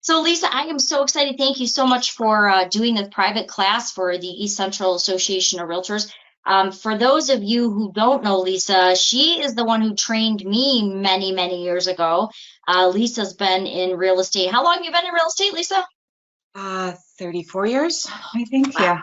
So Lisa, I am so excited. Thank you so much for doing the private class for the East Central Association of Realtors. For those of you who don't know Lisa, she is the one who trained me many, many years ago. Lisa's been in real estate. How long have you been in real estate, Lisa? 34 years, I think. Wow. Yeah,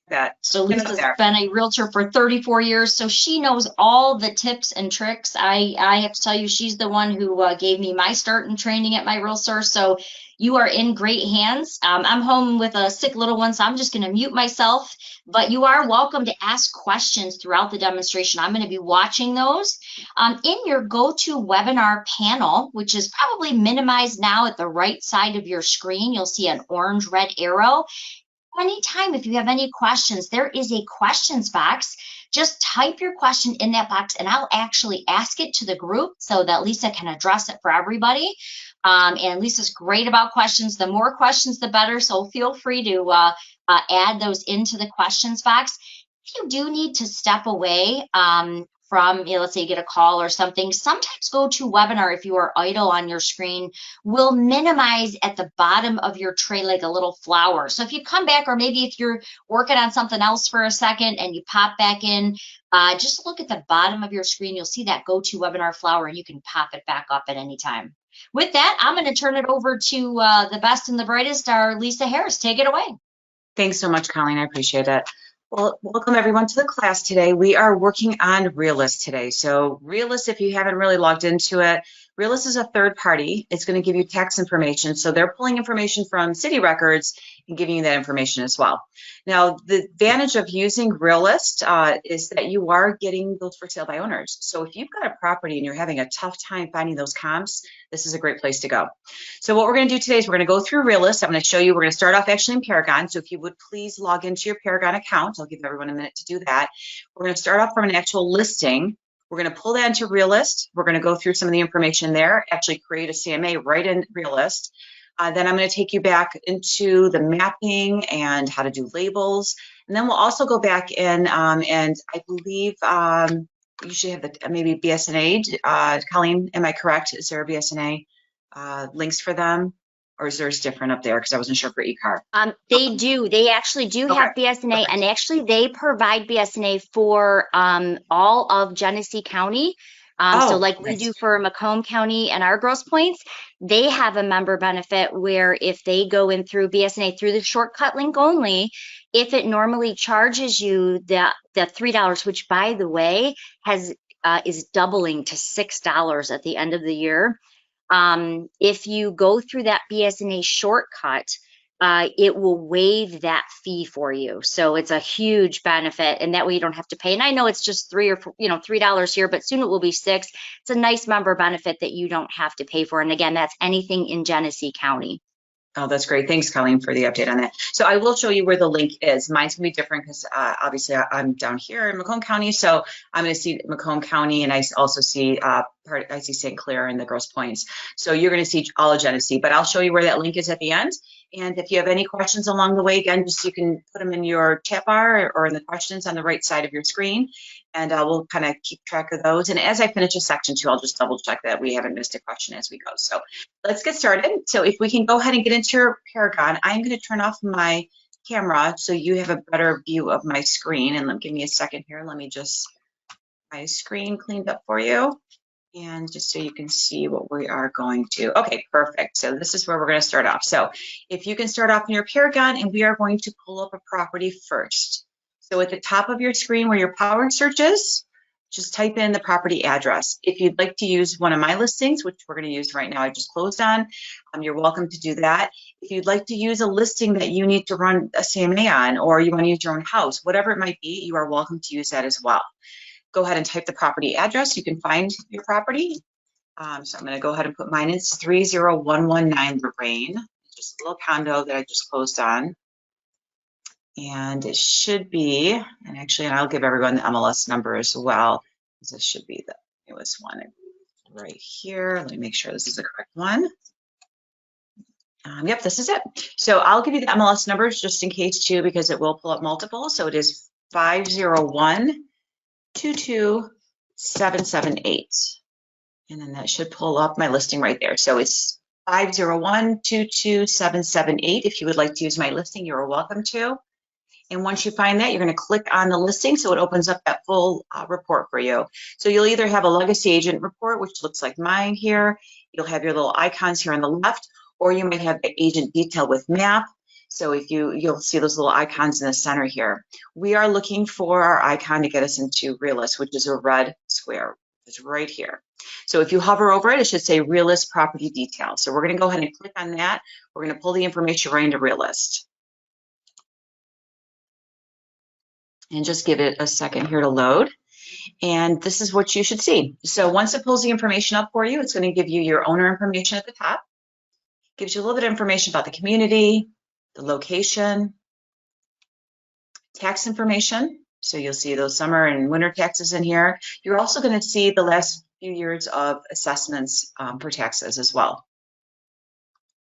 that. So Been up Lisa's there. been a realtor for 34 years, so she knows all the tips and tricks. I have to tell you, she's the one who gave me my start in training at my realtor. So you are in great hands. I'm home with a sick little one, so I'm just going to mute myself. But you are welcome to ask questions throughout the demonstration. I'm going to be watching those. In your GoToWebinar panel, which is probably minimized now at the right side of your screen, you'll see an orange-red arrow. Anytime, if you have any questions, there is a questions box. Just type your question in that box and I'll actually ask it to the group so that Lisa can address it for everybody. And Lisa's great about questions. The more questions, the better. So feel free to add those into the questions box. If you do need to step away from, let's say you get a call or something, sometimes GoToWebinar, if you are idle on your screen, will minimize at the bottom of your tray like a little flower. So if you come back, or maybe if you're working on something else for a second and you pop back in, just look at the bottom of your screen. You'll see that GoToWebinar flower and you can pop it back up at any time. With that, I'm going to turn it over to the best and the brightest, our Lisa Harris. Take it away. Thanks so much, Colleen. I appreciate it. Well, welcome everyone to the class today. We are working on Realist today. So Realist, if you haven't really logged into it, Realist is a third party. It's going to give you tax information. So they're pulling information from city records and giving you that information as well. Now, the advantage of using Realist is that you are getting those for sale by owners. So if you've got a property and you're having a tough time finding those comps, this is a great place to go. So what we're going to do today is we're going to go through Realist. I'm going to show you, we're going to start off actually in Paragon. So if you would please log into your Paragon account, I'll give everyone a minute to do that. We're going to start off from an actual listing. We're going to pull that into Realist. We're going to go through some of the information there, actually create a CMA right in Realist. Then I'm going to take you back into the mapping and how to do labels. And then we'll also go back in and I believe you should have the maybe BSNA. Colleen, am I correct? Is there a BSNA links for them? Or is theirs different up there? Because I wasn't sure for eCar. They do. They actually do have BSNA, and actually they provide BSNA for all of Genesee County. So like we do for Macomb County and our gross points, they have a member benefit where if they go in through BSNA through the shortcut link only, if it normally charges you the $3, which by the way is doubling to $6 at the end of the year. If you go through that BSNA shortcut, it will waive that fee for you. So it's a huge benefit, and that way you don't have to pay. And I know it's just $3 here, but soon it will be $6. It's a nice member benefit that you don't have to pay for. And again, that's anything in Genesee County. Oh, that's great. Thanks, Colleen, for the update on that. So I will show you where the link is. Mine's going to be different because obviously I'm down here in Macomb County. So I'm going to see Macomb County, and I also see I see St. Clair and the Grosse Pointes. So you're going to see all of Genesee, but I'll show you where that link is at the end. And if you have any questions along the way, again, just you can put them in your chat bar or in the questions on the right side of your screen. And we'll kind of keep track of those. And as I finish a section too, I'll just double check that we haven't missed a question as we go. So let's get started. So if we can go ahead and get into your Paragon, I'm going to turn off my camera so you have a better view of my screen. And give me a second here. Let me just my screen cleaned up for you. And just so you can see what we are going to. Okay, perfect. So this is where we're going to start off. So if you can start off in your Paragon, and we are going to pull up a property first. So at the top of your screen where your power search is, just type in the property address. If you'd like to use one of my listings, which we're going to use right now, I just closed on, you're welcome to do that. If you'd like to use a listing that you need to run a CMA on, or you want to use your own house, whatever it might be, you are welcome to use that as well. Go ahead and type the property address. You can find your property. So I'm going to go ahead and put mine. It's 30119 Lorraine. Just a little condo that I just closed on. And it should be, and actually, I'll give everyone the MLS number as well, because this should be the newest one right here. Let me make sure this is the correct one. Yep, this is it. So I'll give you the MLS numbers just in case too, because it will pull up multiple. So it is 501-22778. And then that should pull up my listing right there. So it's 501-22778. If you would like to use my listing, you're welcome to. And once you find that, you're going to click on the listing so it opens up that full report for you. So you'll either have a legacy agent report, which looks like mine here. You'll have your little icons here on the left, or you might have the agent detail with map. So if you'll see those little icons in the center here. We are looking for our icon to get us into Realist, which is a red square. It's right here. So if you hover over it, it should say Realist Property Details. So we're going to go ahead and click on that. We're going to pull the information right into Realist. And just give it a second here to load. And this is what you should see. So once it pulls the information up for you, it's going to give you your owner information at the top. Gives you a little bit of information about the community, the location, tax information. So you'll see those summer and winter taxes in here. You're also going to see the last few years of assessments for taxes as well.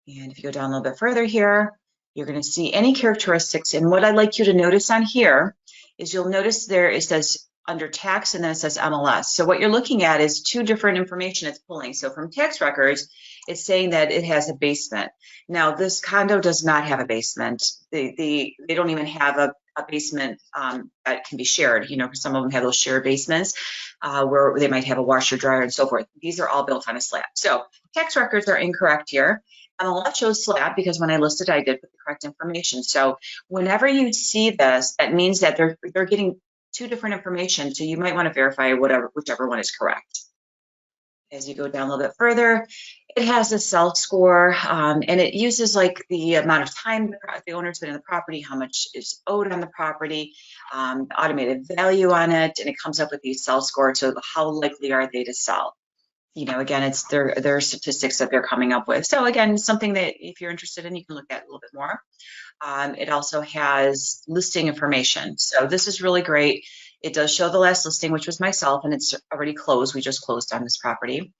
And if you go down a little bit further here, you're going to see any characteristics. And what I'd like you to notice on here is you'll notice there it says under tax and then it says MLS. So what you're looking at is two different information it's pulling. So from tax records, it's saying that it has a basement. Now this condo does not have a basement. They don't even have a basement that can be shared, you know, because some of them have those shared basements where they might have a washer, dryer, and so forth. These are all built on a slab. So tax records are incorrect here. MLS shows slab because when I listed, I did put the correct information. So whenever you see this, that means that they're getting two different information. So you might want to verify whichever one is correct. As you go down a little bit further, it has a self score, and it uses like the amount of time the owner's been in the property, how much is owed on the property, the automated value on it, and it comes up with these self scores. So how likely are they to sell? You know, again, it's their statistics that they're coming up with. So again, something that if you're interested in, you can look at a little bit more. It also has listing information. So this is really great. It does show the last listing, which was myself, and it's already closed. We just closed on this property.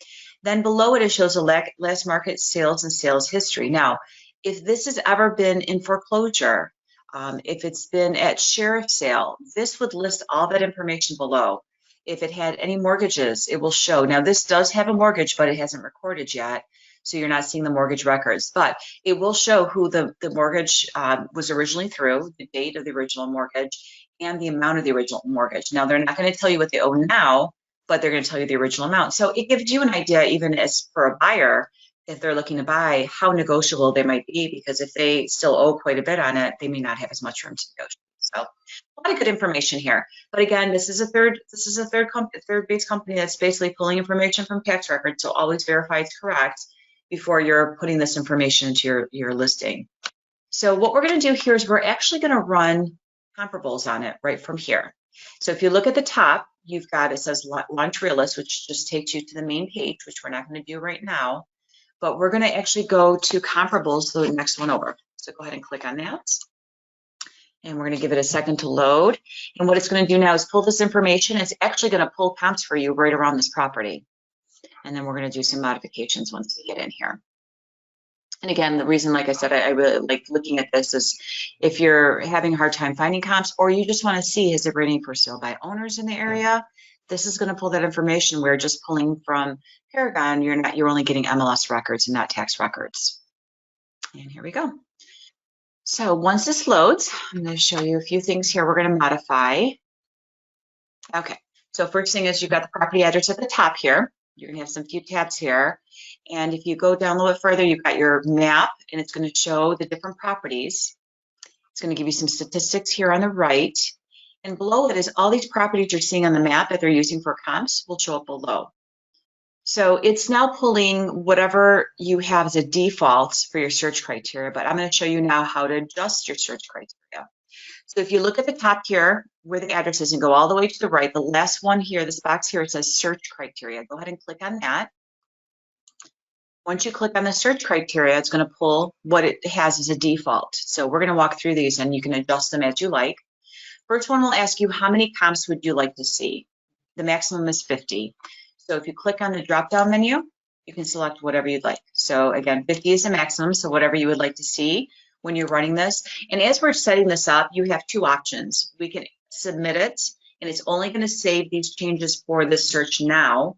Then below it shows the last market sales and sales history. Now, if this has ever been in foreclosure, if it's been at sheriff sale, this would list all that information below. If it had any mortgages, it will show. Now, this does have a mortgage, but it hasn't recorded yet, so you're not seeing the mortgage records. But it will show who the mortgage was originally through, the date of the original mortgage, and the amount of the original mortgage. Now, they're not going to tell you what they owe now, but they're going to tell you the original amount. So it gives you an idea, even as for a buyer, if they're looking to buy, how negotiable they might be, because if they still owe quite a bit on it, they may not have as much room to negotiate. So a lot of good information here. But again, this is a third-based company that's basically pulling information from tax records. So always verify it's correct before you're putting this information into your listing. So what we're going to do here is we're actually going to run comparables on it right from here. So if you look at the top, you've got, it says Launch Realist, which just takes you to the main page, which we're not going to do right now. But we're going to actually go to comparables, the next one over. So go ahead and click on that. And we're going to give it a second to load. And what it's going to do now is pull this information. It's actually going to pull comps for you right around this property. And then we're going to do some modifications once we get in here. And again, the reason, like I said, I really like looking at this is if you're having a hard time finding comps, or you just want to see, is it rating for sale by owners in the area? This is going to pull that information. We're just pulling from Paragon. You're only getting MLS records and not tax records. And here we go. So once this loads, I'm going to show you a few things here we're going to modify. Okay, so first thing is you've got the property address at the top here. You're going to have some few tabs here. And if you go down a little bit further, you've got your map, and it's going to show the different properties. It's going to give you some statistics here on the right. And below it is all these properties you're seeing on the map that they're using for comps will show up below. So it's now pulling whatever you have as a default for your search criteria, but I'm going to show you now how to adjust your search criteria. So if you look at the top here where the address is and go all the way to the right, the last one here, this box here, it says search criteria. Go ahead and click on that. Once you click on the search criteria, it's going to pull what it has as a default. So we're going to walk through these and you can adjust them as you like. First one will ask you how many comps would you like to see? The maximum is 50. So if you click on the drop-down menu, you can select whatever you'd like. So again, 50 is the maximum, so whatever you would like to see when you're running this. And as we're setting this up, you have two options. We can submit it, and it's only going to save these changes for this search now,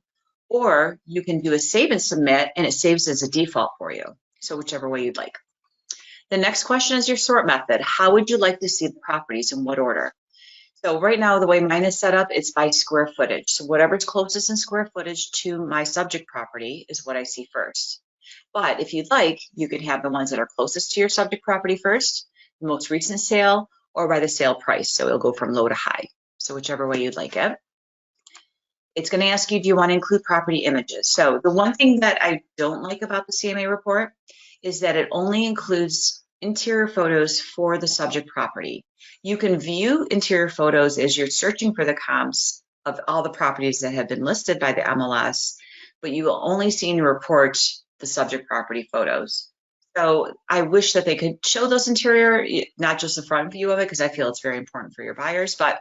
or you can do a save and submit, and it saves as a default for you. So whichever way you'd like. The next question is your sort method. How would you like to see the properties, in what order? So right now, the way mine is set up, it's by square footage. So whatever's closest in square footage to my subject property is what I see first. But if you'd like, you can have the ones that are closest to your subject property first, the most recent sale, or by the sale price. So it'll go from low to high. So whichever way you'd like it. It's going to ask you, do you want to include property images? So the one thing that I don't like about the CMA report is that it only includes interior photos for the subject property. You can view interior photos as you're searching for the comps of all the properties that have been listed by the MLS, but you will only see in your report the subject property photos. So I wish that they could show those interior, not just the front view of it, because I feel it's very important for your buyers, but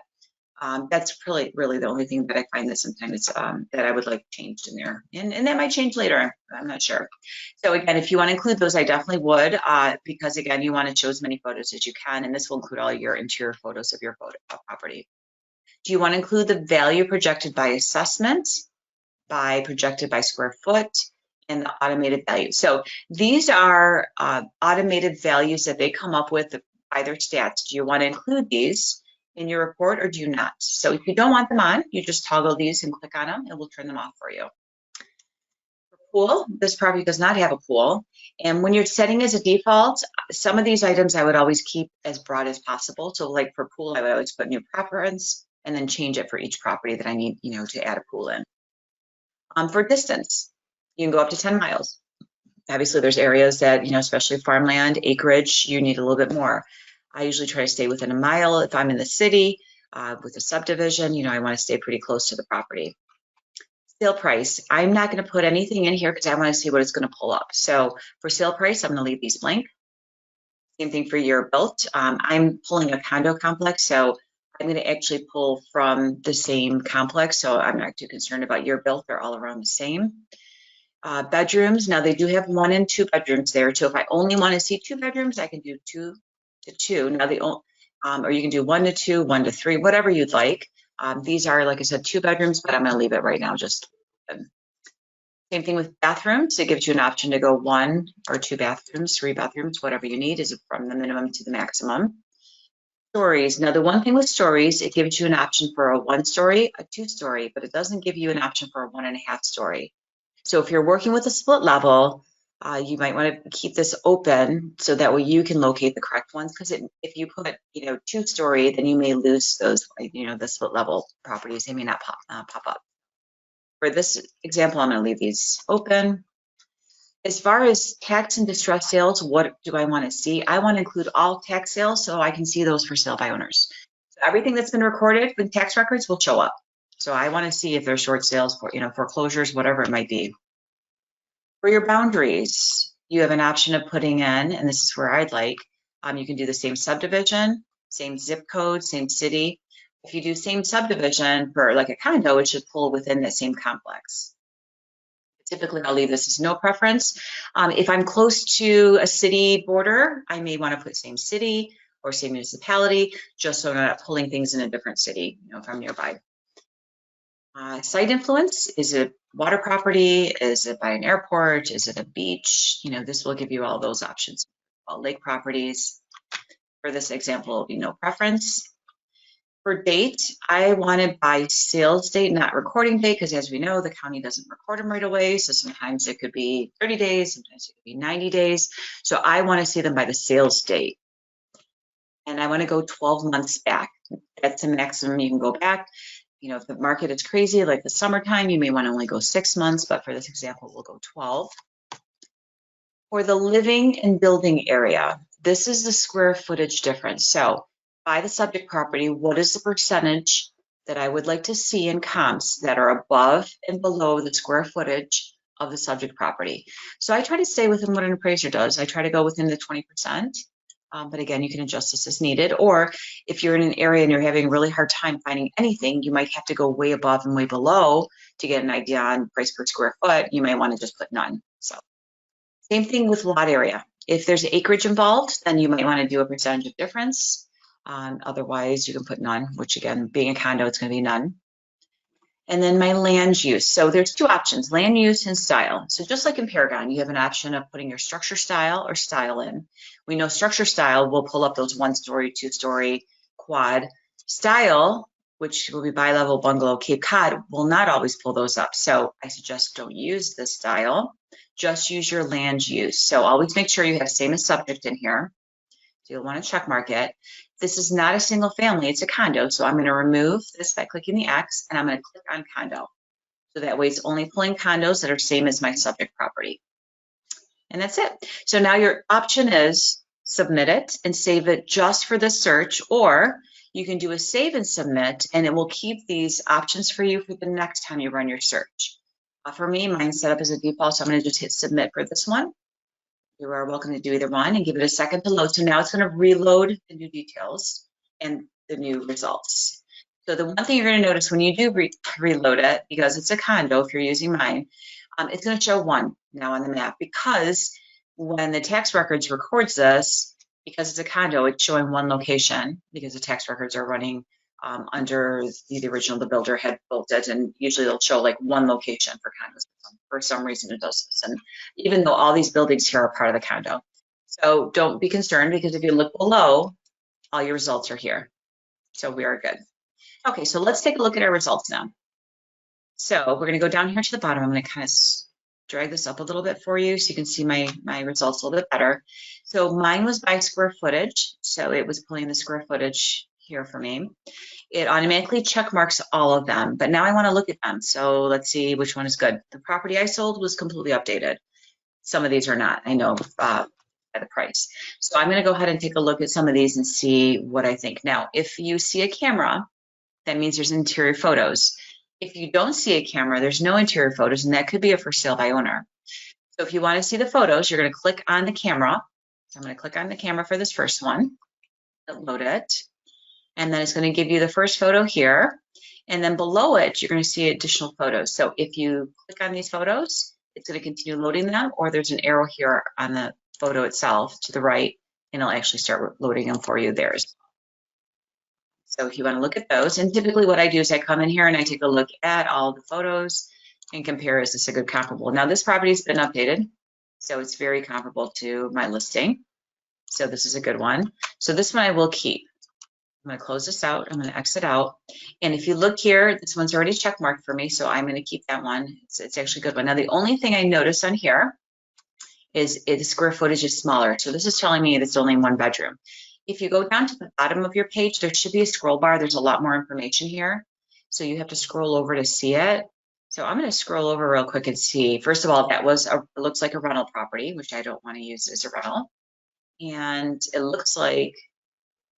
that's really the only thing that I find that sometimes that I would like changed in there. And that might change later, I'm not sure. So again, if you want to include those, I definitely would, because again, you want to show as many photos as you can, and this will include all your interior photos of your property. Do you want to include the value projected by assessment, by projected by square foot, and the automated value? So these are automated values that they come up with by their stats. Do you want to include these in your report, or do you not? So if you don't want them on, you just toggle these and click on them, and we'll turn them off for you. For pool, this property does not have a pool. And when you're setting as a default, some of these items I would always keep as broad as possible. So like for pool, I would always put new preference and then change it for each property that I need, to add a pool in. For distance, you can go up to 10 miles. Obviously, there's areas that, especially farmland, acreage, you need a little bit more. I usually try to stay within a mile. If I'm in the city with a subdivision, I want to stay pretty close to the property. Sale price, I'm not going to put anything in here because I want to see what it's going to pull up. So for sale price, I'm going to leave these blank. Same thing for year built. I'm pulling a condo complex, so I'm going to actually pull from the same complex. So I'm not too concerned about year built. They're all around the same. Bedrooms, now they do have 1 and 2 bedrooms there too. If I only want to see 2 bedrooms, I can do 2 to 2. Now or you can do 1 to 2, 1 to 3, whatever you'd like. These are, like I said, 2 bedrooms, but I'm going to leave it right now. Just same thing with bathrooms. It gives you an option to go 1 or 2 bathrooms, 3 bathrooms, whatever you need, is from the minimum to the maximum. Stories. Now the one thing with stories, it gives you an option for a 1-story, a 2-story, but it doesn't give you an option for a 1.5-story. So if you're working with a split level, you might want to keep this open so that way you can locate the correct ones. Because if you put, 2-story, then you may lose those, the split level properties. They may not pop up. For this example, I'm going to leave these open. As far as tax and distress sales, what do I want to see? I want to include all tax sales so I can see those for sale by owners. So everything that's been recorded with tax records will show up. So I want to see if there's short sales for, foreclosures, whatever it might be. For your boundaries, you have an option of putting in, and this is where I'd like, you can do the same subdivision, same zip code, same city. If you do same subdivision for like a condo, it should pull within the same complex. Typically, I'll leave this as no preference. If I'm close to a city border, I may want to put same city or same municipality, just so I'm not pulling things in a different city, if I'm nearby. Site influence, is it water property? Is it by an airport? Is it a beach? This will give you all those options. All lake properties. For this example, it'll be no preference. For date, I want it by sales date, not recording date, because as we know, the county doesn't record them right away. So sometimes it could be 30 days, sometimes it could be 90 days. So I want to see them by the sales date. And I want to go 12 months back. That's the maximum you can go back. If the market is crazy, like the summertime, you may want to only go 6 months, but for this example, we'll go 12. For the living and building area, this is the square footage difference. So by the subject property, what is the percentage that I would like to see in comps that are above and below the square footage of the subject property? So I try to stay within what an appraiser does. I try to go within the 20%. But again, you can adjust this as needed. Or if you're in an area and you're having a really hard time finding anything, you might have to go way above and way below to get an idea on price per square foot. You may want to just put none. So same thing with lot area. If there's acreage involved, then you might want to do a percentage of difference. Otherwise, you can put none, which again, being a condo, it's going to be none. And then my land use. So there's two options, land use and style. So just like in Paragon, you have an option of putting your structure style or style in. We know structure style will pull up those 1-story, 2-story, quad. Style, which will be bi-level, bungalow, Cape Cod, will not always pull those up. So I suggest don't use this style. Just use your land use. So always make sure you have same as subject in here. So you'll want to check mark it. This is not a single family, it's a condo. So I'm going to remove this by clicking the X, and I'm going to click on condo. So that way it's only pulling condos that are same as my subject property. And that's it. So now your option is submit it and save it just for this search, or you can do a save and submit, and it will keep these options for you for the next time you run your search. For me, mine's set up as a default, so I'm going to just hit submit for this one. You are welcome to do either one and give it a second to load. So now it's going to reload the new details and the new results. So the one thing you're going to notice when you do reload it, because it's a condo, if you're using mine, it's going to show 1 now on the map, because when the tax records records this, because it's a condo, it's showing 1 location, because the tax records are running under the original, the builder had built it, and usually they'll show like 1 location for condos. For some reason it does this, and even though all these buildings here are part of the condo. So don't be concerned, because if you look below, all your results are here. So we are good. Okay, so let's take a look at our results now. So we're going to go down here to the bottom. I'm going to kind of drag this up a little bit for you so you can see my results a little bit better. So mine was by square footage. So it was pulling the square footage here for me. It automatically check marks all of them, but now I want to look at them. So let's see which one is good. The property I sold was completely updated. Some of these are not, I know, by the price. So I'm going to go ahead and take a look at some of these and see what I think. Now, if you see a camera, that means there's interior photos. If you don't see a camera, there's no interior photos, and that could be a for sale by owner. So if you want to see the photos, you're going to click on the camera. So I'm going to click on the camera for this first one, load it, and then it's going to give you the first photo here. And then below it, you're going to see additional photos. So if you click on these photos, it's going to continue loading them, or there's an arrow here on the photo itself to the right, and it'll actually start loading them for you there. So if you want to look at those, and typically what I do is I come in here and I take a look at all the photos and compare, is this a good comparable? Now this property's been updated, so it's very comparable to my listing. So this is a good one. So this one I will keep. I'm going to close this out. I'm going to exit out. And if you look here, this one's already check marked for me, so I'm going to keep that one. It's actually a good one. Now the only thing I notice on here is the square footage is smaller. So this is telling me it's only 1 bedroom. If you go down to the bottom of your page, there should be a scroll bar. There's a lot more information here. So you have to scroll over to see it. So I'm going to scroll over real quick and see. First of all, that was it looks like a rental property, which I don't want to use as a rental. And it looks like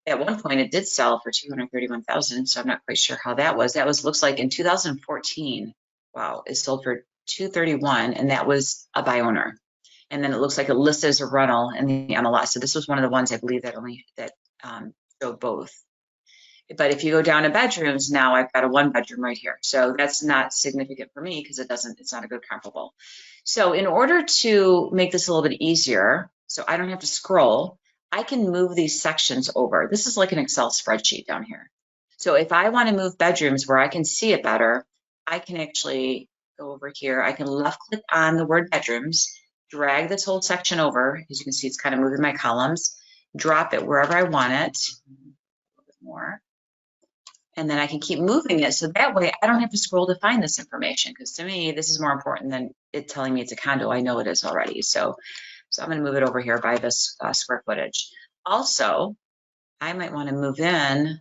at one point it did sell for $231,000. So I'm not quite sure how that was. That was looks like in 2014. Wow, it sold for $231,000, and that was a by owner. And then it looks like it listed as a rental in the MLS. So this was one of the ones I believe that showed both. But if you go down to bedrooms, now I've got a 1 bedroom right here. So that's not significant for me because it's not a good comparable. So in order to make this a little bit easier, so I don't have to scroll, I can move these sections over. This is like an Excel spreadsheet down here. So if I want to move bedrooms where I can see it better, I can actually go over here. I can left click on the word bedrooms, drag this whole section over. As you can see, it's kind of moving my columns, drop it wherever I want it, a little bit more. And then I can keep moving it. So that way I don't have to scroll to find this information, because to me, this is more important than it telling me it's a condo. I know it is already. So I'm going to move it over here by this square footage. Also, I might want to move in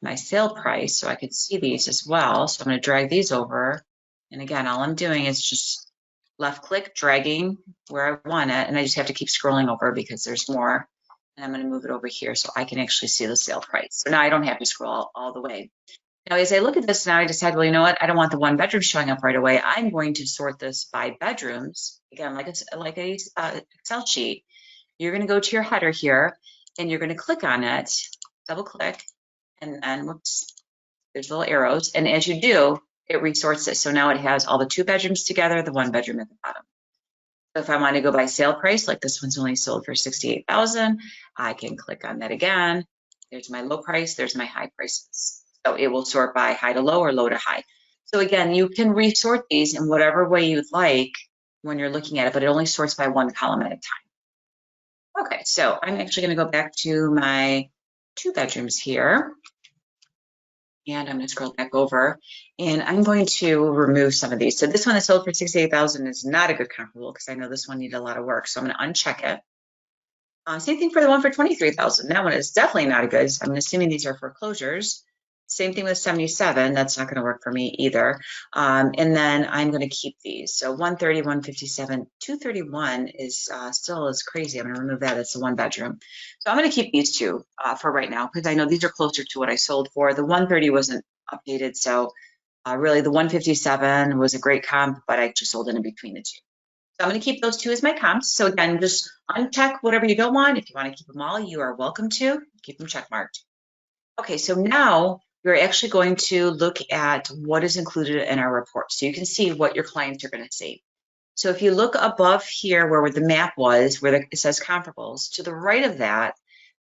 my sale price so I could see these as well. So I'm going to drag these over. And again, all I'm doing is just left click, dragging where I want it. And I just have to keep scrolling over because there's more. And I'm going to move it over here so I can actually see the sale price. So now I don't have to scroll all the way. Now, as I look at this now, I decide, well, you know what? I don't want the 1 bedroom showing up right away. I'm going to sort this by bedrooms. Again, like a Excel sheet. You're going to go to your header here, and you're going to click on it, double click, and then whoops, there's little arrows. And as you do, it resorts it. So now it has all the 2 bedrooms together, the 1 bedroom at the bottom. So if I want to go by sale price, like this one's only sold for $68,000, I can click on that again. There's my low price, there's my high prices. So it will sort by high to low or low to high. So again, you can resort these in whatever way you'd like when you're looking at it, but it only sorts by one column at a time. Okay, so I'm actually going to go back to my 2 bedrooms here. And I'm going to scroll back over and I'm going to remove some of these. So this one that sold for $68,000 is not a good comparable because I know this one needed a lot of work. So I'm going to uncheck it. Same thing for the one for $23,000. That one is definitely not a good. I'm assuming these are foreclosures. Same thing with 77. That's not going to work for me either. And then I'm going to keep these. So 130, 157, 231 is still is crazy. I'm going to remove that. It's a 1 bedroom. So I'm going to keep these 2 for right now because I know these are closer to what I sold for. The 130 wasn't updated. So really the 157 was a great comp, but I just sold in between the 2. So I'm going to keep those 2 as my comps. So again, just uncheck whatever you don't want. If you want to keep them all, you are welcome to. Keep them check marked. Okay, so now we're actually going to look at what is included in our report. So you can see what your clients are going to see. So if you look above here where the map was, where it says comparables, to the right of that,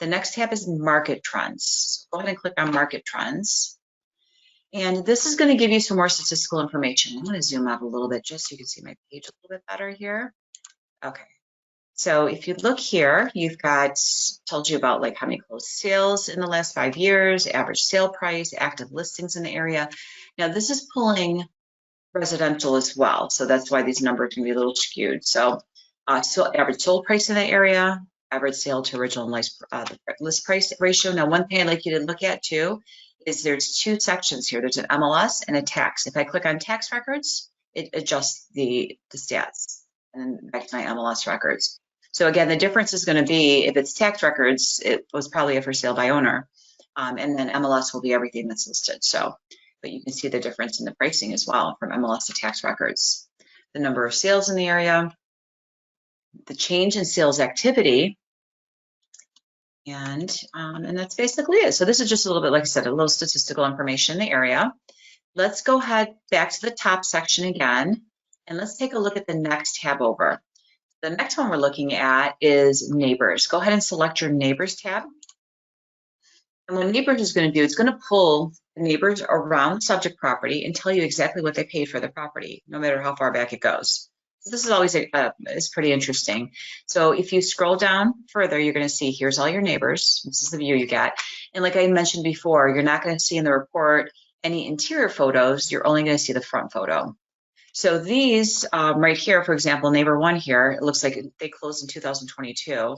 the next tab is market trends. So go ahead and click on market trends. And this is going to give you some more statistical information. I'm going to zoom out a little bit just so you can see my page a little bit better here. Okay. So if you look here, you've got, told you about like how many closed sales in the last 5 years, average sale price, active listings in the area. Now this is pulling residential as well. So that's why these numbers can be a little skewed. So, average sold price in the area, average sale to original list price ratio. Now one thing I'd like you to look at too is there's 2 sections here. There's an MLS and a tax. If I click on tax records, it adjusts the stats and then back to my MLS records. So again, the difference is going to be if it's tax records, it was probably a for sale by owner. And then MLS will be everything that's listed. So, but you can see the difference in the pricing as well from MLS to tax records. The number of sales in the area, the change in sales activity, and that's basically it. So this is just a little bit, like I said, a little statistical information in the area. Let's go ahead back to the top section again, and let's take a look at the next tab over. The next one we're looking at is neighbors. Go ahead and select your neighbors tab. And what neighbors is going to do, it's going to pull the neighbors around the subject property and tell you exactly what they paid for the property, no matter how far back it goes. So this is always is pretty interesting. So if you scroll down further, you're going to see here's all your neighbors. This is the view you get. And like I mentioned before, you're not going to see in the report any interior photos. You're only going to see the front photo. So these right here, for example, neighbor 1 here, it looks like they closed in 2022.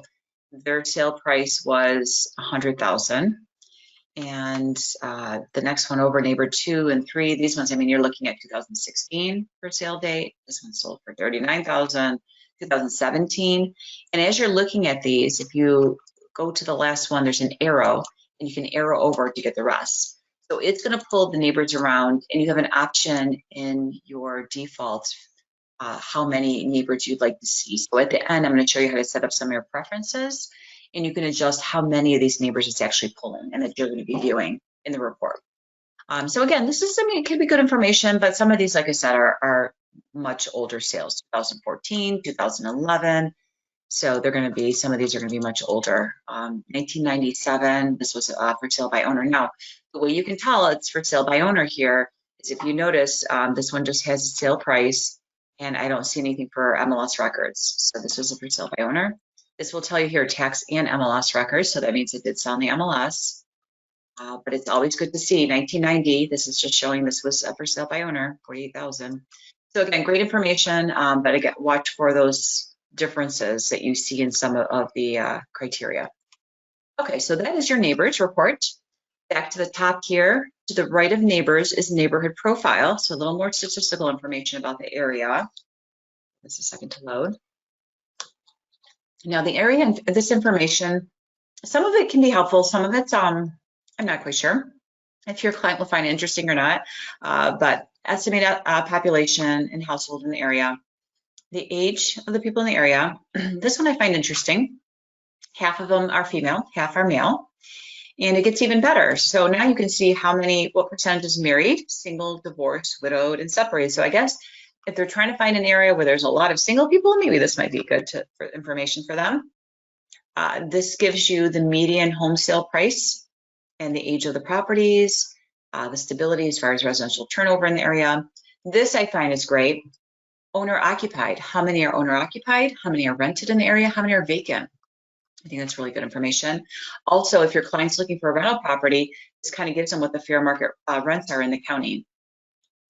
Their sale price was $100,000. And the next one over, neighbor 2 and 3, these ones, I mean, you're looking at 2016 for sale date. This one sold for $39,000, 2017. And as you're looking at these, if you go to the last one, there's an arrow, and you can arrow over to get the rest. So it's going to pull the neighbors around, and you have an option in your default how many neighbors you'd like to see. So at the end, I'm going to show you how to set up some of your preferences, and you can adjust how many of these neighbors it's actually pulling and that you're going to be viewing in the report. So again, this is, I mean, it can be good information, but some of these, like I said, are much older sales, 2014, 2011. So they're going to be, some of these are going to be much older. 1997, this was for sale by owner. Now, the way you can tell it's for sale by owner here is if you notice, this one just has a sale price, and I don't see anything for MLS records. So this was a for sale by owner. This will tell you here tax and MLS records, so that means it did sell on the MLS. But it's always good to see 1990. This is just showing this was for sale by owner, 48,000. So again, great information, but again, watch for those differences that you see in some of the criteria. Okay, so that is your neighbors report. Back to the top here, to the right of neighbors is neighborhood profile. So a little more statistical information about the area. Just a second to load. Now the area and this information, some of it can be helpful, some of it's I'm not quite sure if your client will find it interesting or not, but estimated population and household in the area, the age of the people in the area. This one I find interesting. Half of them are female, half are male, and it gets even better. So now you can see what percentage is married, single, divorced, widowed, and separated. So I guess if they're trying to find an area where there's a lot of single people, maybe this might be good for information for them. This gives you the median home sale price and the age of the properties, the stability as far as residential turnover in the area. This I find is great. Owner occupied. How many are owner occupied? How many are rented in the area? How many are vacant? I think that's really good information. Also, if your client's looking for a rental property, this kind of gives them what the fair market rents are in the county.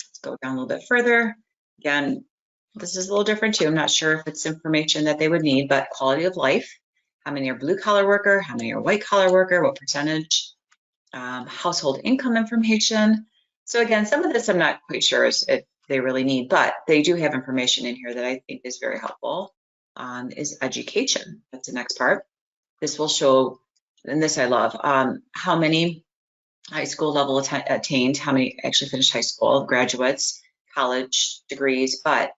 Let's go down a little bit further. Again, this is a little different too. I'm not sure if it's information that they would need, but quality of life. How many are blue collar worker? How many are white collar worker? What percentage? Household income information. So again, some of this I'm not quite sure if they really need, but they do have information in here that I think is very helpful. Is education. That's the next part. This will show, and this I love, how many high school level attained, how many actually finished high school, graduates, college degrees, but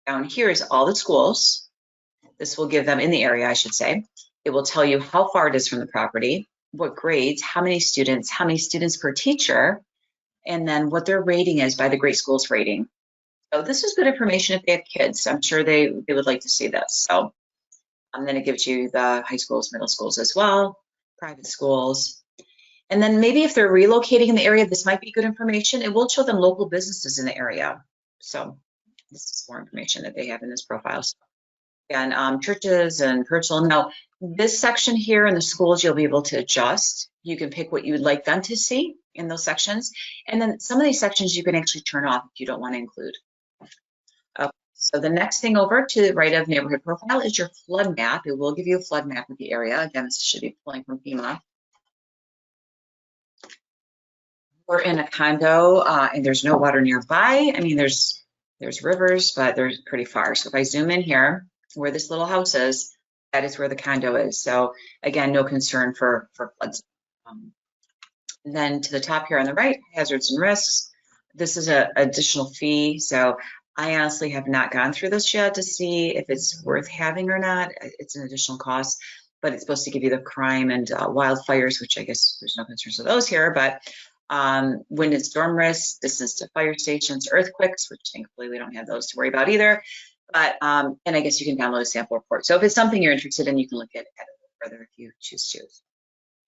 down here is all the schools. This will give them in the area, I should say. It will tell you how far it is from the property, what grades, how many students per teacher, and then what their rating is by the Great Schools rating. So this is good information if they have kids. I'm sure they would like to see this. So then it gives you the high schools, middle schools as well, private schools. And then maybe if they're relocating in the area, this might be good information. It will show them local businesses in the area. So this is more information that they have in this profile. So again, churches and virtual. Now, this section here in the schools, you'll be able to adjust. You can pick what you would like them to see in those sections. And then some of these sections you can actually turn off if you don't want to include. So the next thing over to the right of neighborhood profile is your flood map. It will give you a flood map of the area. Again, this should be pulling from FEMA. We're in a condo and there's no water nearby. I mean, there's rivers, but they're pretty far. So if I zoom in here, where this little house is, that is where the condo is. So again, no concern for floods. And then to the top here on the right, hazards and risks. This is an additional fee. So I honestly have not gone through this yet to see if it's worth having or not. It's an additional cost, but it's supposed to give you the crime and wildfires, which I guess there's no concerns with those here, but wind and storm risks, distance to fire stations, earthquakes, which thankfully we don't have those to worry about either. But, and I guess you can download a sample report. So if it's something you're interested in, you can look at it further if you choose to.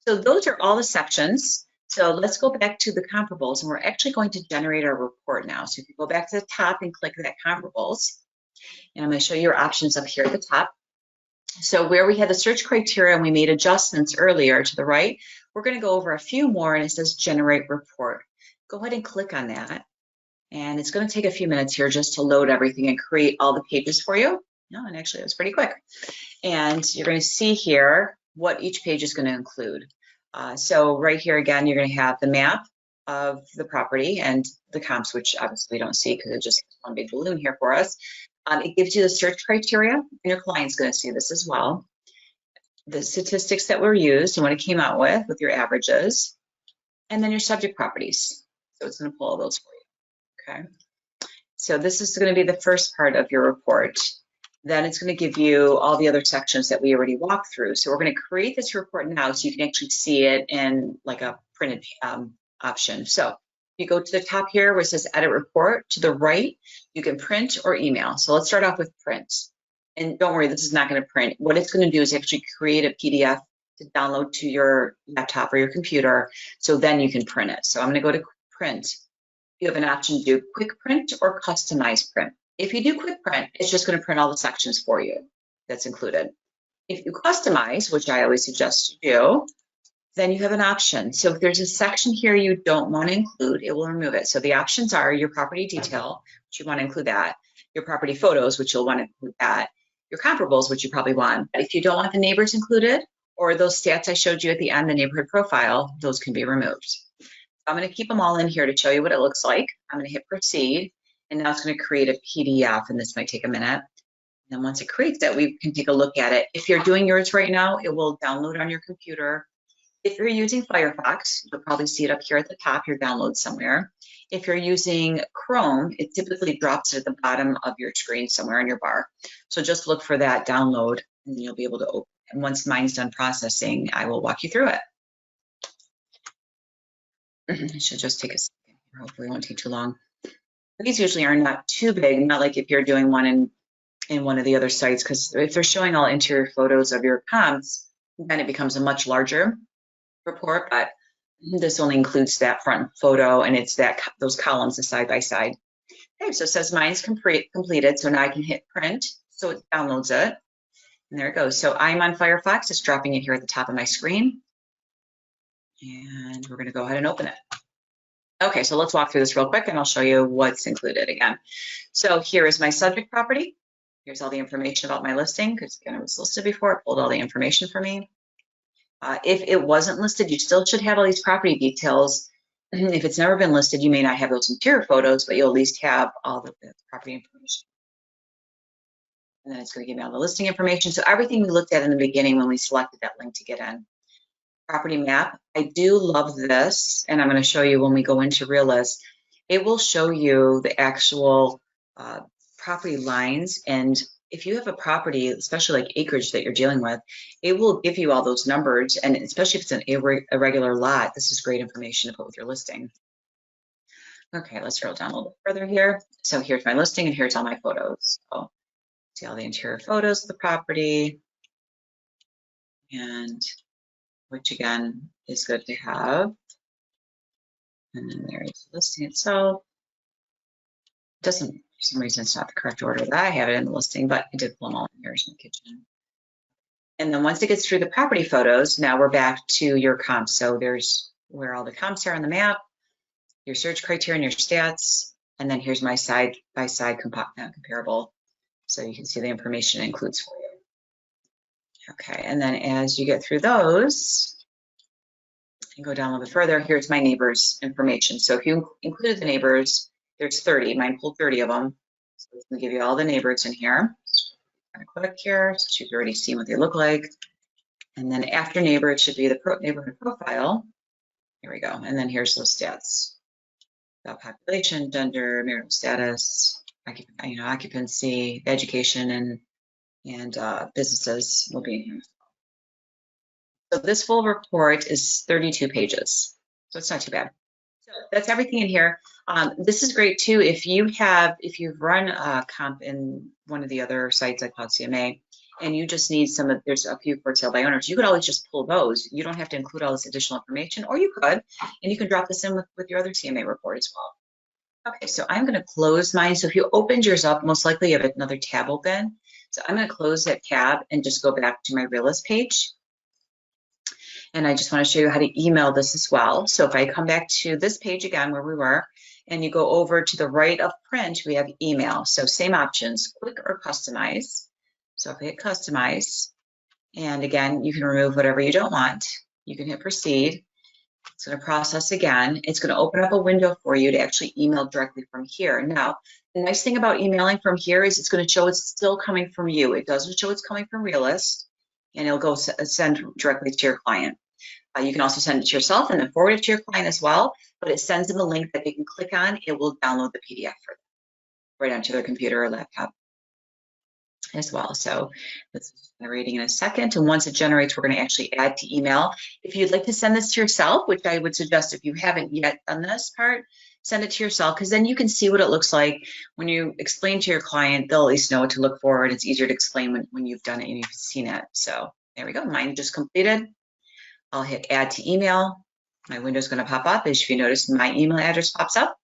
So those are all the sections. So let's go back to the comparables, and we're actually going to generate our report now. So if you go back to the top and click that comparables, and I'm going to show you your options up here at the top. So where we had the search criteria and we made adjustments earlier to the right, we're going to go over a few more, and it says generate report. Go ahead and click on that. And it's going to take a few minutes here just to load everything and create all the pages for you. No, and actually it was pretty quick. And you're going to see here what each page is going to include. So right here again, you're going to have the map of the property and the comps, which obviously we don't see because it just has one big balloon here for us. It gives you the search criteria, and your client's going to see this as well. The statistics that were used and what it came out with your averages, and then your subject properties. So it's going to pull all those for you. Okay. So this is going to be the first part of your report. Then it's going to give you all the other sections that we already walked through. So we're going to create this report now so you can actually see it in like a printed option. So if you go to the top here where it says edit report, to the right, you can print or email. So let's start off with print. And don't worry, this is not going to print. What it's going to do is actually create a PDF to download to your laptop or your computer, so then you can print it. So I'm going to go to print. You have an option to do quick print or customized print. If you do quick print, it's just going to print all the sections for you that's included. If you customize, which I always suggest you do, then you have an option. So if there's a section here you don't want to include, it will remove it. So the options are your property detail, which you want to include that, your property photos, which you'll want to include that, your comparables, which you probably want. But if you don't want the neighbors included, or those stats I showed you at the end, the neighborhood profile, those can be removed. I'm going to keep them all in here to show you what it looks like. I'm going to hit proceed, and now it's going to create a PDF, and this might take a minute. And then once it creates it, we can take a look at it. If you're doing yours right now, it will download on your computer. If you're using Firefox, you'll probably see it up here at the top, your download somewhere. If you're using Chrome, it typically drops at the bottom of your screen somewhere in your bar. So just look for that download, and you'll be able to open it. And once mine's done processing, I will walk you through it. It should just take a second. Hopefully it won't take too long. These usually are not too big, not like if you're doing one in one of the other sites, because if they're showing all interior photos of your comps, then it becomes a much larger report, but This only includes that front photo, and it's those columns are side by side. Okay, so it says mine's completed. So now I can hit print. So it downloads it. And there it goes. So I'm on Firefox. It's dropping it here at the top of my screen. And we're going to go ahead and open it. Okay, so let's walk through this real quick and I'll show you what's included again. So here is my subject property. Here's all the information about my listing because again, it was listed before. It pulled all the information for me. If it wasn't listed, you still should have all these property details. If it's never been listed, you may not have those interior photos, but you'll at least have all the property information. And then it's going to give me all the listing information. So everything we looked at in the beginning when we selected that link to get in. Property map. I do love this, and I'm going to show you when we go into Realist. It will show you the actual property lines, and if you have a property, especially like acreage that you're dealing with, it will give you all those numbers, and especially if it's an irregular lot, this is great information to put with your listing. Okay, let's scroll down a little bit further here. So here's my listing, and here's all my photos. So see all the interior photos of the property, and which again is good to have. And then there's the listing itself. It doesn't, for some reason, it's not the correct order that I have it in the listing, but I did pull them all in. Here's my kitchen. And then once it gets through the property photos, now we're back to your comps. So there's where all the comps are on the map, your search criteria and your stats, and then here's my side-by-side comparable. So you can see the information it includes for you. Okay, and then as you get through those, and go down a little bit further, here's my neighbors information. So if you included the neighbors, there's 30. Mine pulled 30 of them. So it's going to give you all the neighbors in here. Kind of quick here, so you've already seen what they look like. And then after neighbor, it should be the neighborhood profile. Here we go. And then here's those stats about population, gender, marital status, occupancy, education, and businesses will be in here. So this full report is 32 pages, so it's not too bad. So that's everything in here. This is great too if you've run a comp in one of the other sites like Cloud CMA, and you just need there's a few for sale by owners. You could always just pull those. You don't have to include all this additional information, or you could, and you can drop this in with your other CMA report as well. Okay, so I'm going to close mine. So if you opened yours up, most likely you have another tab open. So I'm going to close that tab and just go back to my Realist page. And I just want to show you how to email this as well. So if I come back to this page again where we were, and you go over to the right of print, we have email. So same options, click or customize. So if I hit customize, and again, you can remove whatever you don't want. You can hit proceed. It's going to process again. It's going to open up a window for you to actually email directly from here. Now, the nice thing about emailing from here is it's going to show it's still coming from you. It doesn't show it's coming from Realist, and it'll go send directly to your client. You can also send it to yourself and then forward it to your client as well, but it sends them a link that they can click on. It will download the PDF for them right onto their computer or laptop as well. So this is generating in a second, and once it generates, we're going to actually add to email. If you'd like to send this to yourself, which I would suggest if you haven't yet done this part, send it to yourself, because then you can see what it looks like. When you explain to your client, they'll at least know what to look for, and it's easier to explain when you've done it and you've seen it. So there we go. Mine just completed. I'll hit add to email. My window's going to pop up. As you notice, my email address pops up.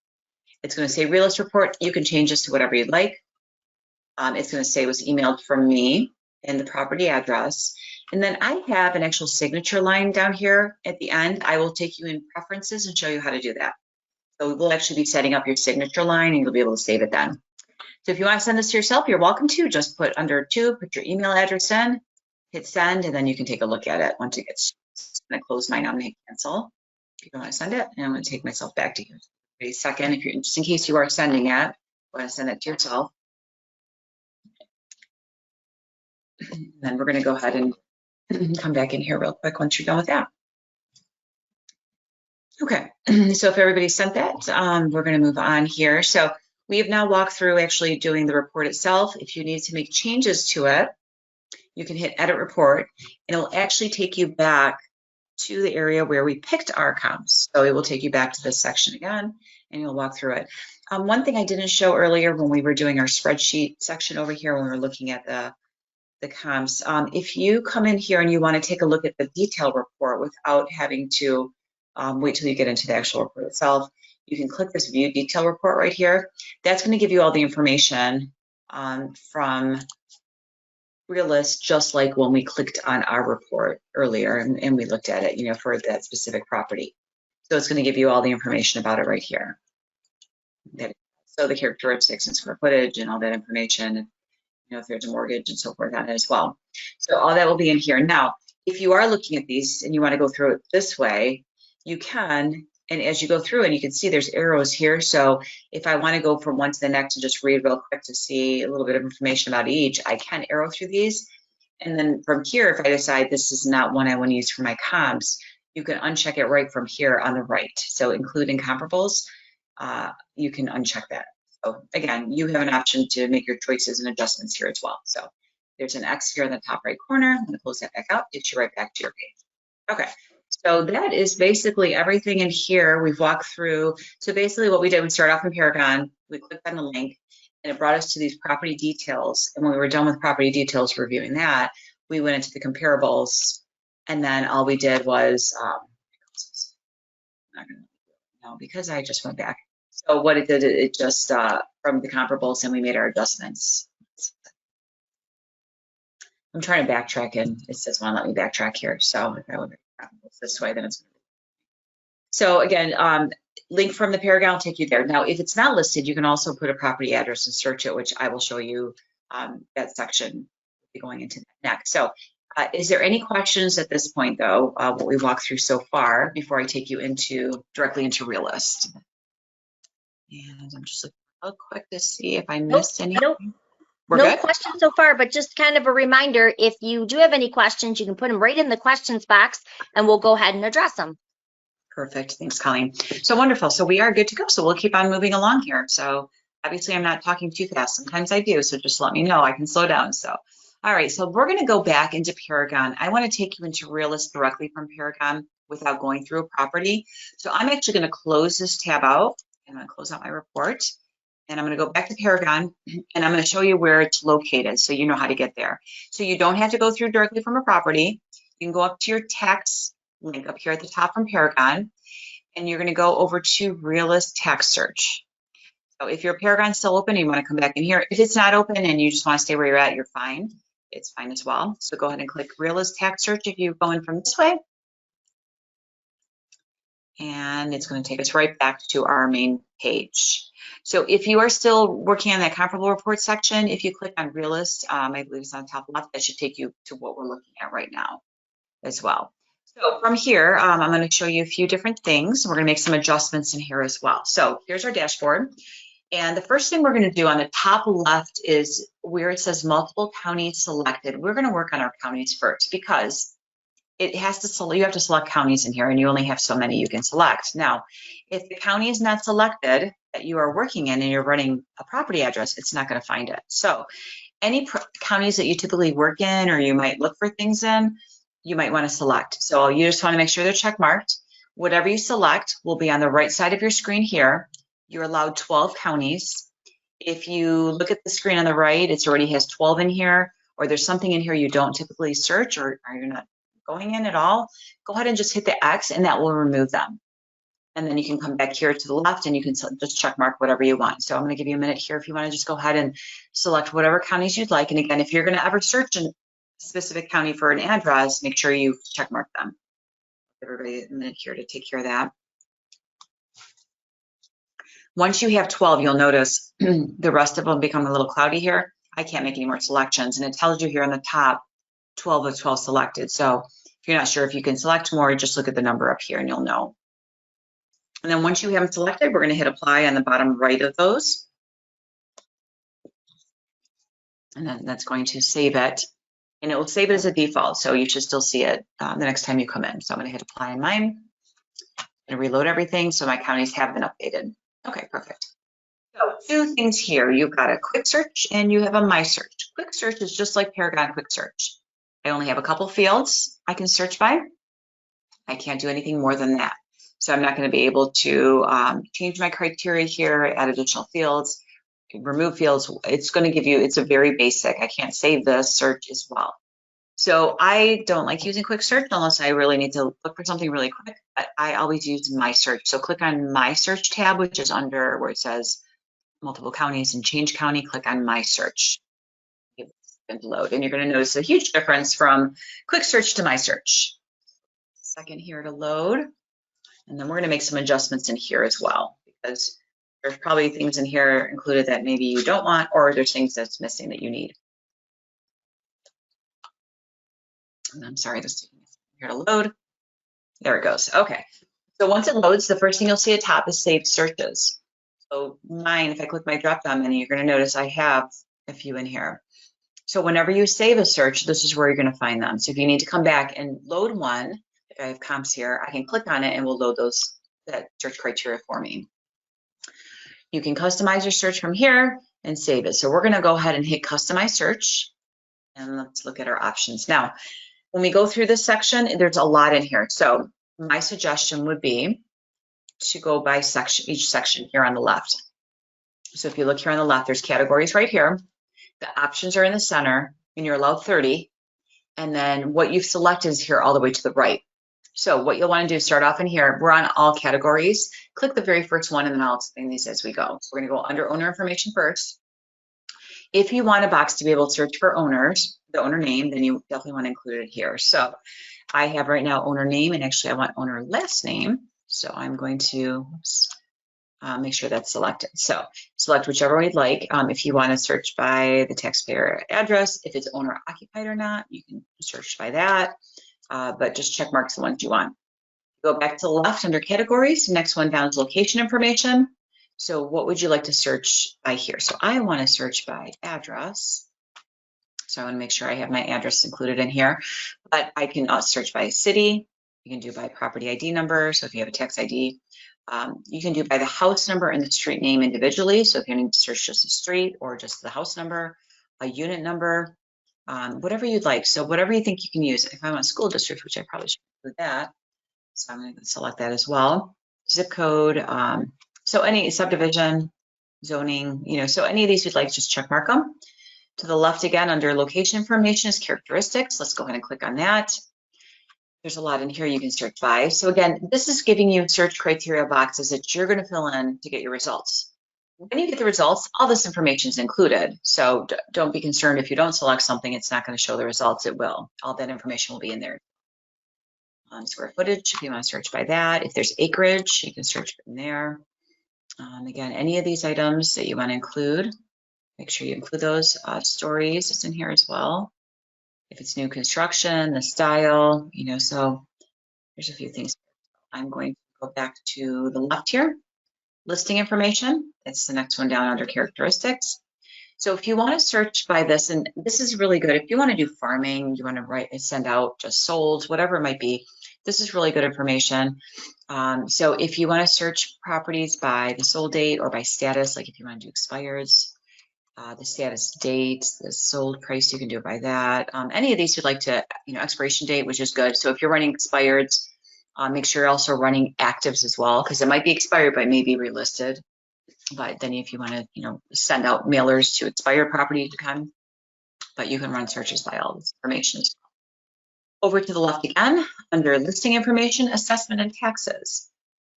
It's going to say Realist report. You can change this to whatever you'd like. It's going to say it was emailed from me and the property address. And then I have an actual signature line down here at the end. I will take you in preferences and show you how to do that. So we'll actually be setting up your signature line, and you'll be able to save it then. So if you want to send this to yourself, you're welcome to. Just put under to, put your email address in, hit send, and then you can take a look at it once it gets. I'm going to close mine out and hit cancel. If you don't want to send it, and I'm going to take myself back to you. Wait a second, if you're just in case you are sending it, go ahead and send it to yourself. And then we're going to go ahead and come back in here real quick once you're done with that. Okay, so if everybody sent that, we're going to move on here. So we have now walked through actually doing the report itself. If you need to make changes to it, you can hit edit report, and it will actually take you back to the area where we picked our comps. So it will take you back to this section again, and you'll walk through it. One thing I didn't show earlier when we were doing our spreadsheet section over here, when we were looking at the comps, if you come in here and you want to take a look at the detail report without having to wait till you get into the actual report itself. You can click this view detail report right here. That's going to give you all the information from Realist, just like when we clicked on our report earlier and we looked at it, for that specific property. So it's going to give you all the information about it right here. So the characteristics and square footage and all that information, if there's a mortgage and so forth on it as well. So all that will be in here. Now, if you are looking at these and you want to go through it this way, you can. And as you go through, and you can see there's arrows here. So if I want to go from one to the next and just read real quick to see a little bit of information about each, I can arrow through these. And then from here, if I decide this is not one I want to use for my comps, you can uncheck it right from here on the right. So including comparables, you can uncheck that. So again, you have an option to make your choices and adjustments here as well. So there's an X here in the top right corner. I'm going to close that back out, get you right back to your page. Okay, so that is basically everything in here. We've walked through. So basically what we did, we started off in Paragon, we clicked on the link, and it brought us to these property details. And when we were done with property details, reviewing that, we went into the comparables. And then all we did was, because I just went back. So what it did, it just, from the comparables, and we made our adjustments. I'm trying to backtrack, and it says, well, let me backtrack here. So if I would this way, then it's. So again, link from the Paragon will take you there. Now, if it's not listed, you can also put a property address and search it, which I will show you that section going into next. So is there any questions at this point, though, what we walked through so far before I take you directly into Realist? And I'm just looking real quick to see if I missed anything. Nope. No questions so far, but just kind of a reminder, if you do have any questions, you can put them right in the questions box and we'll go ahead and address them. Perfect. Thanks, Colleen. So wonderful. So we are good to go. So we'll keep on moving along here. So obviously I'm not talking too fast. Sometimes I do. So just let me know. I can slow down. So, all right. So we're going to go back into Paragon. I want to take you into Realist directly from Paragon without going through a property. So I'm actually going to close this tab out. I'm going to close out my report. And I'm going to go back to Paragon, and I'm going to show you where it's located so you know how to get there. So you don't have to go through directly from a property. You can go up to your tax link up here at the top from Paragon, and you're going to go over to Realist Tax Search. So if your Paragon's still open, you want to come back in here. If it's not open and you just want to stay where you're at, you're fine. It's fine as well. So go ahead and click Realist Tax Search if you're going from this way. And it's going to take us right back to our main page. So if you are still working on that comparable report section, if you click on Realist, I believe it's on top left, that should take you to what we're looking at right now as well. So from here, I'm going to show you a few different things. We're going to make some adjustments in here as well. So here's our dashboard. And the first thing we're going to do on the top left is where it says multiple counties selected. We're going to work on our counties first because it has to select, you have to select counties in here and you only have so many you can select. Now, if the county is not selected that you are working in and you're running a property address, it's not going to find it. So any counties that you typically work in or you might look for things in, you might want to select. So you just want to make sure they're check marked. Whatever you select will be on the right side of your screen here. You're allowed 12 counties. If you look at the screen on the right, it already has 12 in here, or there's something in here you don't typically search or you're not going in at all, go ahead and just hit the X and that will remove them. And then you can come back here to the left and you can just check mark whatever you want. So I'm going to give you a minute here if you want to just go ahead and select whatever counties you'd like. And again, if you're going to ever search a specific county for an address, make sure you check mark them. Give everybody a minute here to take care of that. Once you have 12, you'll notice the rest of them become a little cloudy here. I can't make any more selections. And it tells you here on the top, 12 of 12 selected. So if you're not sure if you can select more, just look at the number up here and you'll know. And then once you have them selected, we're going to hit apply on the bottom right of those. And then that's going to save it. And it will save it as a default. So you should still see it the next time you come in. So I'm going to hit apply on mine and reload everything. So my counties have been updated. Okay, perfect. So 2 things here. You've got a quick search and you have a my search. Quick search is just like Paragon quick search. I only have a couple fields I can search by. I can't do anything more than that. So I'm not going to be able to change my criteria here, add additional fields, remove fields. It's going to give you, it's a very basic. I can't save this search as well. So I don't like using quick search unless I really need to look for something really quick, but I always use my search. So click on my search tab, which is under where it says multiple counties and change county, click on my search. And load, and you're going to notice a huge difference from quick search to my search. Second here to load, and then we're going to make some adjustments in here as well, because there's probably things in here included that maybe you don't want, or there's things that's missing that you need. And I'm sorry, just here to load. There it goes. Okay. So once it loads, the first thing you'll see at top is saved searches. So mine, if I click my drop down menu, you're going to notice I have a few in here. So whenever you save a search, this is where you're going to find them. So if you need to come back and load one, if I have comps here, I can click on it and we'll load that search criteria for me. You can customize your search from here and save it. So we're going to go ahead and hit customize search, and let's look at our options. Now, when we go through this section, there's a lot in here. So my suggestion would be to go by section, each section here on the left. So if you look here on the left, there's categories right here. The options are in the center, and you're allowed 30. And then what you've selected is here all the way to the right. So what you'll want to do is start off in here. We're on all categories. Click the very first one, and then I'll explain these as we go. So we're going to go under owner information first. If you want a box to be able to search for owners, the owner name, then you definitely want to include it here. So I have right now owner name, and actually I want owner last name. So I'm going to make sure that's selected. So select whichever one you'd like. If you want to search by the taxpayer address, if it's owner occupied or not, you can search by that, but just check marks the ones you want. Go back to the left under categories. Next one down is location information. So what would you like to search by here? So I want to search by address. So I want to make sure I have my address included in here, but I can search by city. You can do by property ID number. So if you have a tax ID, you can do by the house number and the street name individually. So if you need to search just the street or just the house number, a unit number, whatever you'd like. So whatever you think you can use. If I'm a school district, which I probably should include that. So I'm going to select that as well. Zip code. So any subdivision, zoning, so any of these you'd like, just check mark them. To the left again, under location information is characteristics. Let's go ahead and click on that. There's a lot in here you can search by. So again, this is giving you search criteria boxes that you're going to fill in to get your results. When you get the results, all this information is included. So don't be concerned if you don't select something, it's not going to show the results. It will. All that information will be in there. Square footage, if you want to search by that. If there's acreage, you can search from there. Again, any of these items that you want to include, make sure you include those. Stories, it's in here as well. If it's new construction, the style, so there's a few things. I'm going to go back to the left here. Listing information, it's the next one down under characteristics. So if you want to search by this, and this is really good, if you want to do farming, you want to write and send out just sold, whatever it might be, this is really good information. So if you want to search properties by the sold date or by status, like if you want to do expireds, the status date, the sold price, you can do it by that. Any of these you'd like to, expiration date, which is good. So if you're running expireds, make sure you're also running actives as well, because it might be expired, but it may be relisted. But then if you want to, send out mailers to expired property, you can, but you can run searches by all this information as well. Over to the left again, under listing information, assessment and taxes.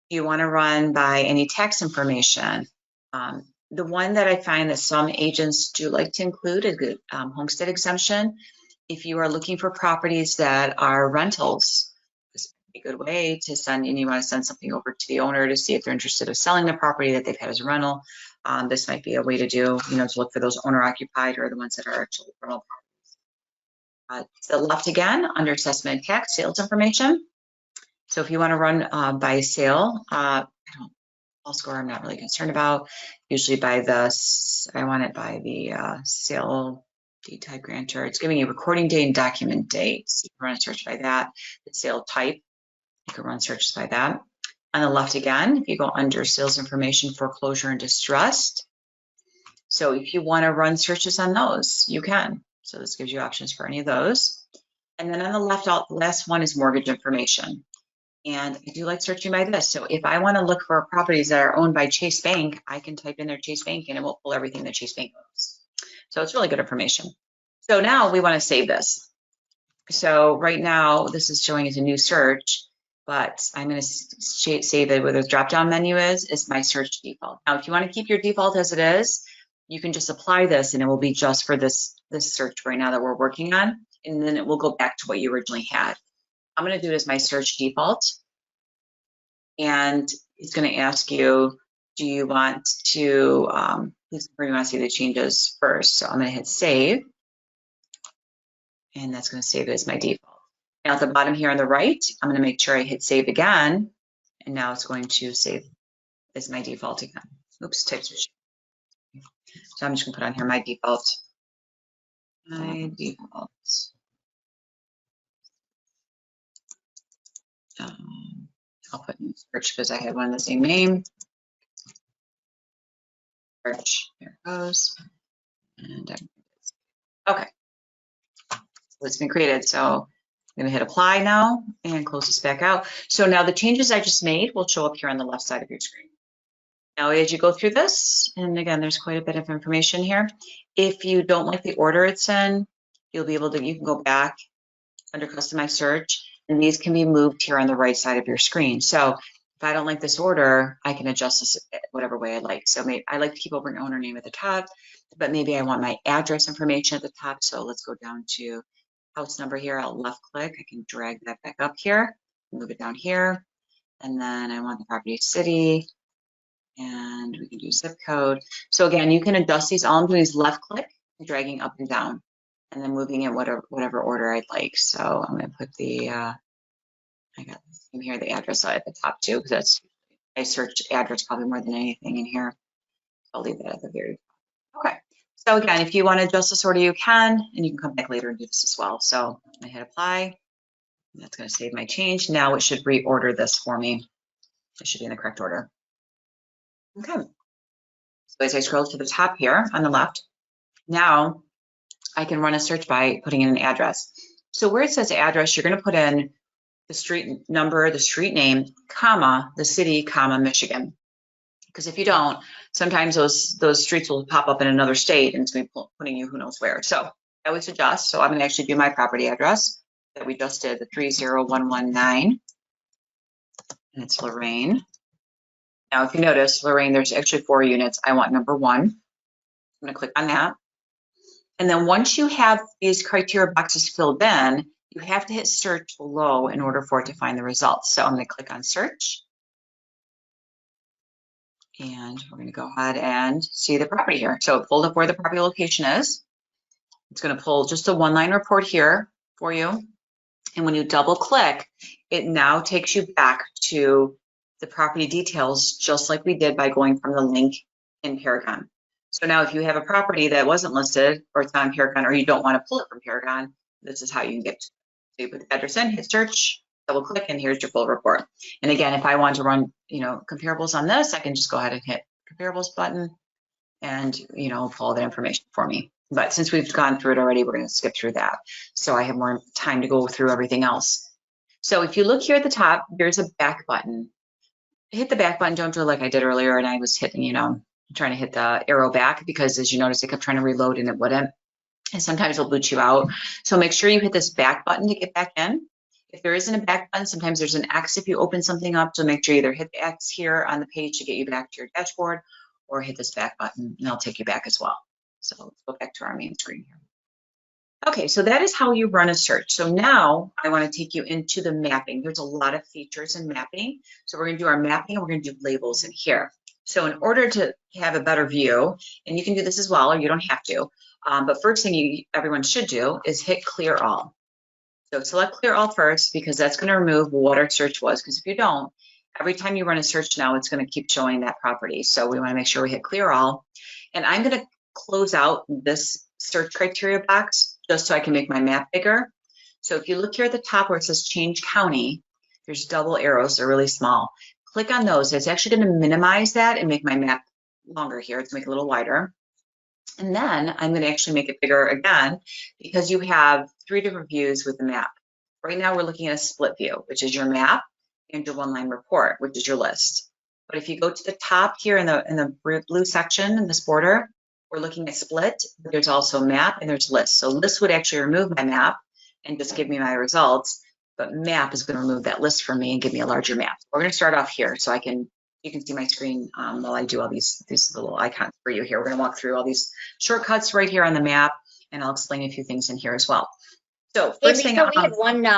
You want to run by any tax information. The one that I find that some agents do like to include is homestead exemption. If you are looking for properties that are rentals, this would be a good way to send, and you want to send something over to the owner to see if they're interested in selling the property that they've had as a rental. This might be a way to do, to look for those owner occupied or the ones that are actually rental properties. To the left again, under assessment and tax, sales information. So if you want to run by sale, all score I'm not really concerned about. Usually by the, I want it by the sale deed type grantor. It's giving you recording date and document date. So you can run a search by that. The sale type, you can run searches by that. On the left again, if you go under sales information, foreclosure and distressed. So if you want to run searches on those, you can. So this gives you options for any of those. And then on the left, last one is mortgage information. And I do like searching by this. So if I want to look for properties that are owned by Chase Bank, I can type in their Chase Bank and it will pull everything that Chase Bank owns. So it's really good information. So now we want to save this. So right now, this is showing as a new search, but I'm going to save it where the drop-down menu is my search default. Now, if you want to keep your default as it is, you can just apply this and it will be just for this search right now that we're working on. And then it will go back to what you originally had. I'm going to do it as my search default. And it's going to ask you, do you want to, please confirm you want to see the changes first. So I'm going to hit save. And that's going to save it as my default. Now at the bottom here on the right, I'm going to make sure I hit save again. And now it's going to save as my default again. Oops, type switch. So I'm just going to put on here my default. My default. I'll put in search because I had one of the same name. Search, there it goes. And okay, so it's been created. So I'm going to hit apply now and close this back out. So now the changes I just made will show up here on the left side of your screen. Now, as you go through this, and again, there's quite a bit of information here. If you don't like the order it's in, you'll be able to, you can go back under customize search, and these can be moved here on the right side of your screen. So if I don't like this order, I can adjust this whatever way I like. So maybe I like to keep over owner name at the top, but maybe I want my address information at the top. So let's go down to house number here. I'll left click. I can drag that back up here, move it down here. And then I want the property city, and we can do zip code. So again, you can adjust these. All I'm doing is left click, dragging up and down, and then moving in whatever order I'd like. So I'm going to put the, I got this in here, the address at the top too, because that's, I search address probably more than anything in here. I'll leave that at the very top. Okay. So again, if you want to adjust this order, you can, and you can come back later and do this as well. So I hit apply. That's going to save my change. Now it should reorder this for me. It should be in the correct order. Okay. So as I scroll to the top here on the left, now I can run a search by putting in an address. So where it says address, you're going to put in the street number, the street name, comma, the city, comma, Michigan. Because if you don't, sometimes those streets will pop up in another state and it's going to be putting you who knows where. So I always adjust. So I'm going to actually do my property address that we just did, the 30119. And it's Lorraine. Now, if you notice, Lorraine, there's actually 4 units. I want number 1. I'm going to click on that. And then once you have these criteria boxes filled in, you have to hit search below in order for it to find the results. So I'm going to click on search. And we're going to go ahead and see the property here. So it pulled up where the property location is. It's going to pull just a 1-line report here for you. And when you double click, it now takes you back to the property details, just like we did by going from the link in Paragon. So now if you have a property that wasn't listed or it's not in Paragon or you don't want to pull it from Paragon, this is how you can get to it. So you put the address in, hit search, double click, and here's your full report. And again, if I want to run, comparables on this, I can just go ahead and hit comparables button and, pull all that information for me. But since we've gone through it already, we're going to skip through that. So I have more time to go through everything else. So if you look here at the top, there's a back button. Hit the back button, don't do it like I did earlier, and I was hitting, trying to hit the arrow back because as you notice, it kept trying to reload and it wouldn't. And sometimes it'll boot you out. So make sure you hit this back button to get back in. If there isn't a back button, sometimes there's an X if you open something up. So make sure you either hit the X here on the page to get you back to your dashboard or hit this back button and it'll take you back as well. So let's go back to our main screen here. Okay, so that is how you run a search. So now I want to take you into the mapping. There's a lot of features in mapping. So we're going to do our mapping and we're going to do labels in here. So in order to have a better view, and you can do this as well, or you don't have to, but first thing everyone should do is hit clear all. So select clear all first because that's going to remove what our search was. Because if you don't, every time you run a search now, it's going to keep showing that property. So we want to make sure we hit clear all. And I'm going to close out this search criteria box just so I can make my map bigger. So if you look here at the top where it says change county, there's double arrows, they're really small. Click on those. It's actually going to minimize that and make my map longer here. It's make it a little wider. And then I'm going to actually make it bigger again because you have 3 different views with the map. Right now we're looking at a split view, which is your map, and your 1-line report, which is your list. But if you go to the top here in the blue section in this border, we're looking at split, but there's also map and there's list. So list would actually remove my map, and just give me my results. But map is going to remove that list for me and give me a larger map. We're going to start off here so you can see my screen while I do all these little icons for you here. We're going to walk through all these shortcuts right here on the map, and I'll explain a few things in here as well. So Hey, first thing, Lisa, we had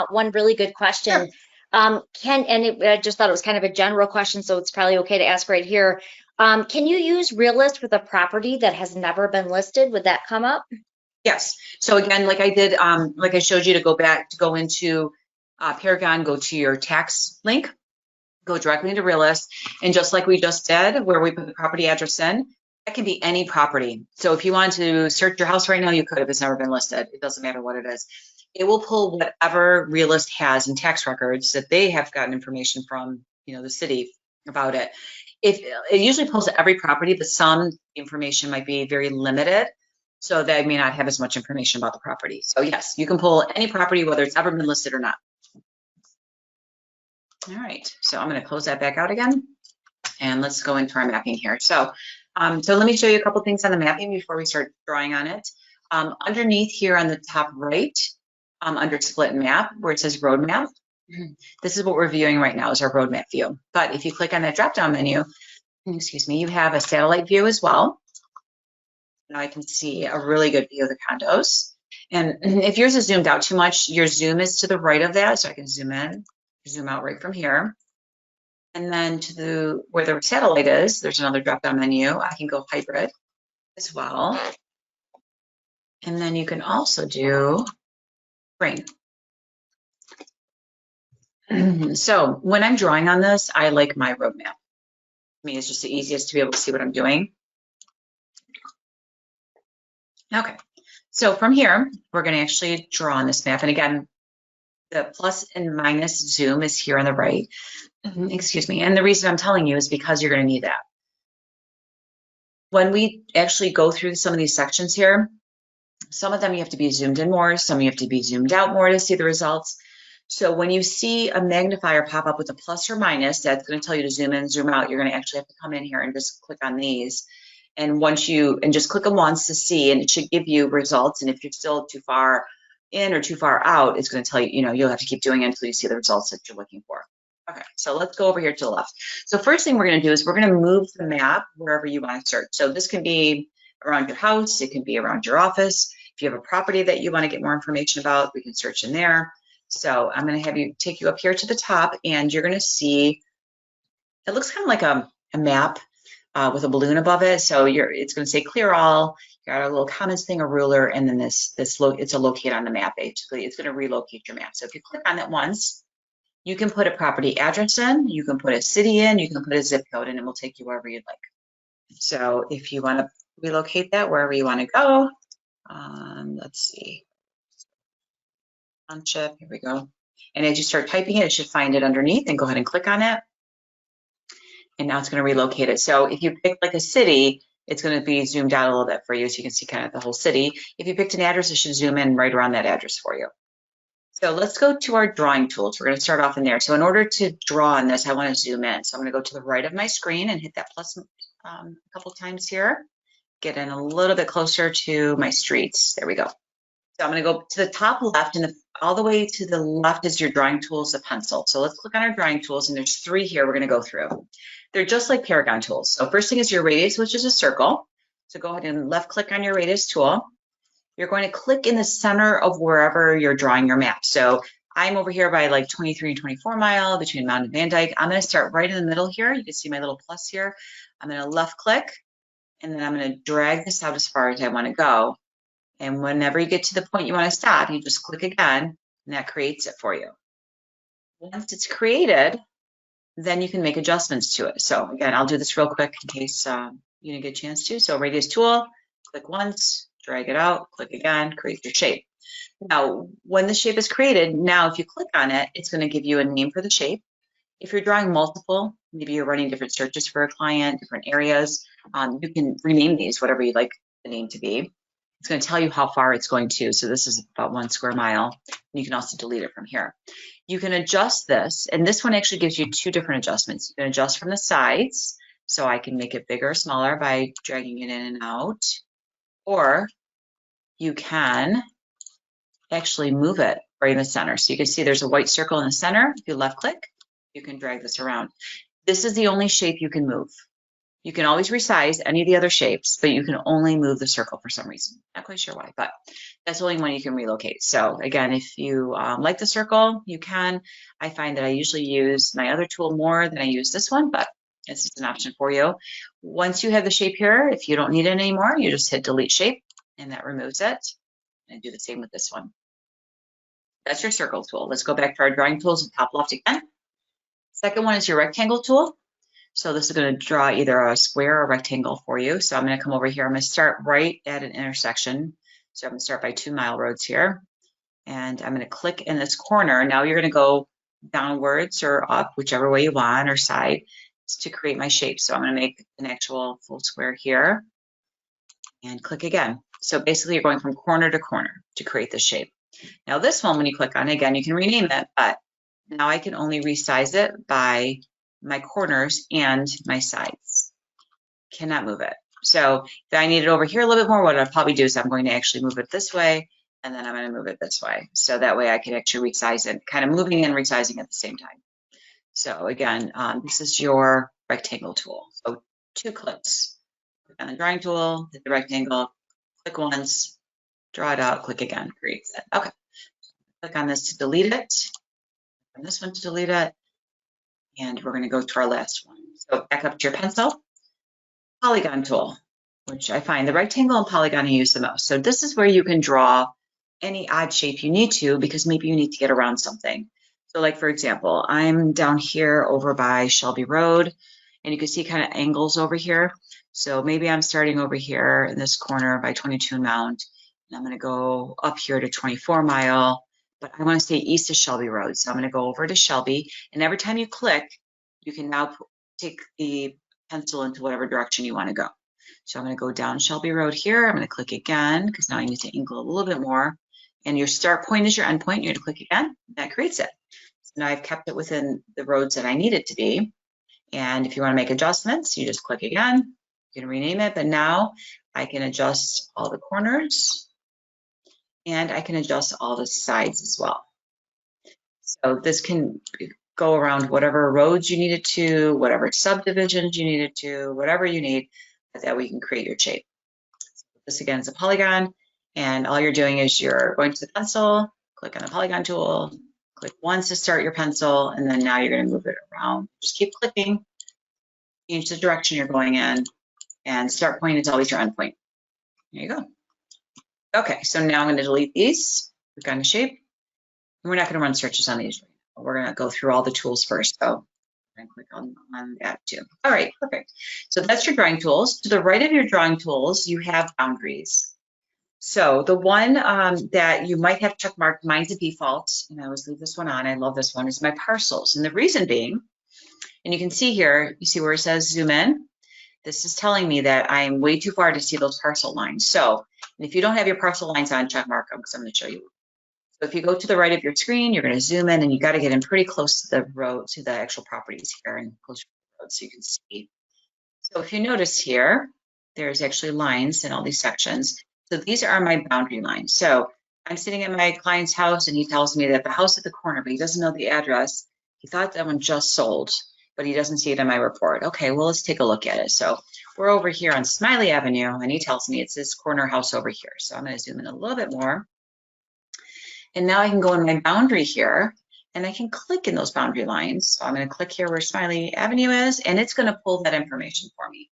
one really good question. sure. I just thought it was kind of a general question, so it's probably okay to ask right here. Can you use Realist with a property that has never been listed? Would that come up? Yes. So again, like I did, like I showed you, to go into Paragon, go to your tax link, go directly into Realist, and just like we just did, where we put the property address in, that can be any property. So if you want to search your house right now, you could if it's never been listed. It doesn't matter what it is. It will pull whatever Realist has in tax records that they have gotten information from, the city about it. If it usually pulls every property, but some information might be very limited, so they may not have as much information about the property. So yes, you can pull any property, whether it's ever been listed or not. All right, so I'm going to close that back out again, and let's go into our mapping here. So let me show you a couple things on the mapping before we start drawing on it. Underneath here on the top right, under split map, where it says road map, this is what we're viewing right now, is our road map view. But if you click on that drop-down menu, excuse me, you have a satellite view as well. Now I can see a really good view of the condos. And if yours is zoomed out too much, your zoom is to the right of that, so I can zoom in, zoom out right from here. And then where the satellite is, there's another drop-down menu. I can go hybrid as well. And then you can also do frame. So when I'm drawing on this, I like my roadmap. I mean, it's just the easiest to be able to see what I'm doing. Okay, so from here, we're going to actually draw on this map. And again, the plus and minus zoom is here on the right. Excuse me. And the reason I'm telling you is because you're going to need that. When we actually go through some of these sections here, some of them you have to be zoomed in more, some you have to be zoomed out more to see the results. So when you see a magnifier pop up with a plus or minus, that's going to tell you to zoom in, zoom out. You're going to actually have to come in here and just click on these. And just click them once to see, and it should give you results. And if you're still too far in or too far out, it's going to tell you, you'll have to keep doing it until you see the results that you're looking for. Okay, so let's go over here to the left. So first thing we're going to do is we're going to move the map wherever you want to search. So this can be around your house, it can be around your office. If you have a property that you want to get more information about, we can search in there. So I'm going to have you take you up here to the top, and you're going to see, it looks kind of like a map with a balloon above it. So it's going to say clear all. You got a little comments thing, a ruler, and then it's a locate on the map. Basically, it's going to relocate your map. So if you click on it once, you can put a property address in, you can put a city in, you can put a zip code, and it will take you wherever you'd like. So if you want to relocate that wherever you want to go, let's see, township, here we go. And as you start typing it, it should find it underneath, and go ahead and click on it. And now it's going to relocate it. So if you pick like a city, it's going to be zoomed out a little bit for you so you can see kind of the whole city. If you picked an address, it should zoom in right around that address for you. So let's go to our drawing tools. We're going to start off in there. So in order to draw on this, I want to zoom in. So I'm going to go to the right of my screen and hit that plus a couple times here. Get in a little bit closer to my streets. There we go. So I'm going to go to the top left, and all the way to the left is your drawing tools, a pencil. So let's click on our drawing tools, and there's 3 here we're going to go through. They're just like Paragon tools. So first thing is your radius, which is a circle. So go ahead and left click on your radius tool. You're going to click in the center of wherever you're drawing your map. So I'm over here by like 23 and 24 mile between Mound and Van Dyke. I'm going to start right in the middle here. You can see my little plus here. I'm going to left click, and then I'm going to drag this out as far as I want to go. And whenever you get to the point you want to stop, you just click again, and that creates it for you. Once it's created, then you can make adjustments to it. So again, I'll do this real quick in case you didn't get a chance to. So radius tool, click once, drag it out, click again, create your shape. Now, when the shape is created, now if you click on it, it's going to give you a name for the shape. If you're drawing multiple, maybe you're running different searches for a client, different areas, you can rename these, whatever you'd like the name to be. It's going to tell you how far it's going to. So this is about 1 square mile. And you can also delete it from here. You can adjust this, and this one actually gives you 2 different adjustments. You can adjust from the sides, so I can make it bigger or smaller by dragging it in and out, or you can actually move it right in the center. So you can see there's a white circle in the center. If you left click, you can drag this around. This is the only shape you can move. You can always resize any of the other shapes, but you can only move the circle for some reason. Not quite sure why, but that's the only one you can relocate. So again, if you like the circle, you can. I find that I usually use my other tool more than I use this one, but this is an option for you. Once you have the shape here, if you don't need it anymore, you just hit delete shape and that removes it. And do the same with this one. That's your circle tool. Let's go back to our drawing tools in top left again. Second one is your rectangle tool. So this is going to draw either a square or a rectangle for you. So I'm going to come over here. I'm going to start right at an intersection. So I'm going to start by 2 mile roads here. And I'm going to click in this corner. Now you're going to go downwards or up, whichever way you want, or side, to create my shape. So I'm going to make an actual full square here and click again. So basically you're going from corner to corner to create this shape. Now this one, when you click on it, again, you can rename it, but now I can only resize it by my corners and my sides. Cannot move it. So if I need it over here a little bit more, what I'll probably do is I'm going to actually move it this way, and then I'm going to move it this way. So that way I can actually resize it, kind of moving and resizing at the same time. So again, this is your rectangle tool. So 2 clicks. Click on the drawing tool, hit the rectangle, click once, draw it out, click again, creates it. Okay. Click on this to delete it, and this one to delete it. And we're going to go to our last one. So back up to your pencil, polygon tool, which I find the rectangle and polygon I use the most. So this is where you can draw any odd shape you need to, because maybe you need to get around something. So like, for example, I'm down here over by Shelby Road, and you can see kind of angles over here. So maybe I'm starting over here in this corner by 22 Mount, and I'm going to go up here to 24 Mile. But I want to stay east of Shelby Road. So I'm going to go over to Shelby, and every time you click, you can now take the pencil into whatever direction you want to go. So I'm going to go down Shelby Road here. I'm going to click again, because now I need to angle a little bit more. And your start point is your end point. You're going to click again. That creates it. So now I've kept it within the roads that I need it to be. And if you want to make adjustments, you just click again. You can rename it, but now I can adjust all the corners. And I can adjust all the sides as well. So this can go around whatever roads you need it to, whatever subdivisions you need it to, whatever you need, that we can create your shape. This again is a polygon, and all you're doing is you're going to the pencil, click on the polygon tool, click once to start your pencil, and then now you're going to move it around. Just keep clicking, change the direction you're going in, and start point is always your end point. There you go. Okay, so now I'm going to delete these, click on the shape. And we're not going to run searches on these right now. We're going to go through all the tools first. So I'm going to click on that too. All right, perfect. So that's your drawing tools. To the right of your drawing tools, you have boundaries. So the one that you might have check marked, mine's a default, and I always leave this one on. I love this one, is my parcels. And the reason being, and you can see here, you see where it says zoom in. This is telling me that I'm way too far to see those parcel lines. So if you don't have your parcel lines on, check mark them, because I'm going to show you. So if you go to the right of your screen, you're going to zoom in, and you got to get in pretty close to the road, to the actual properties here, and close to the road so you can see. So if you notice here, there's actually lines in all these sections. So these are my boundary lines. So I'm sitting at my client's house, and he tells me that the house at the corner, but he doesn't know the address. He thought that one just sold, but he doesn't see it in my report. Okay, well, let's take a look at it. So we're over here on Smiley Avenue, and he tells me it's this corner house over here. So I'm going to zoom in a little bit more. And now I can go in my boundary here, and I can click in those boundary lines. So I'm going to click here where Smiley Avenue is, and it's going to pull that information for me.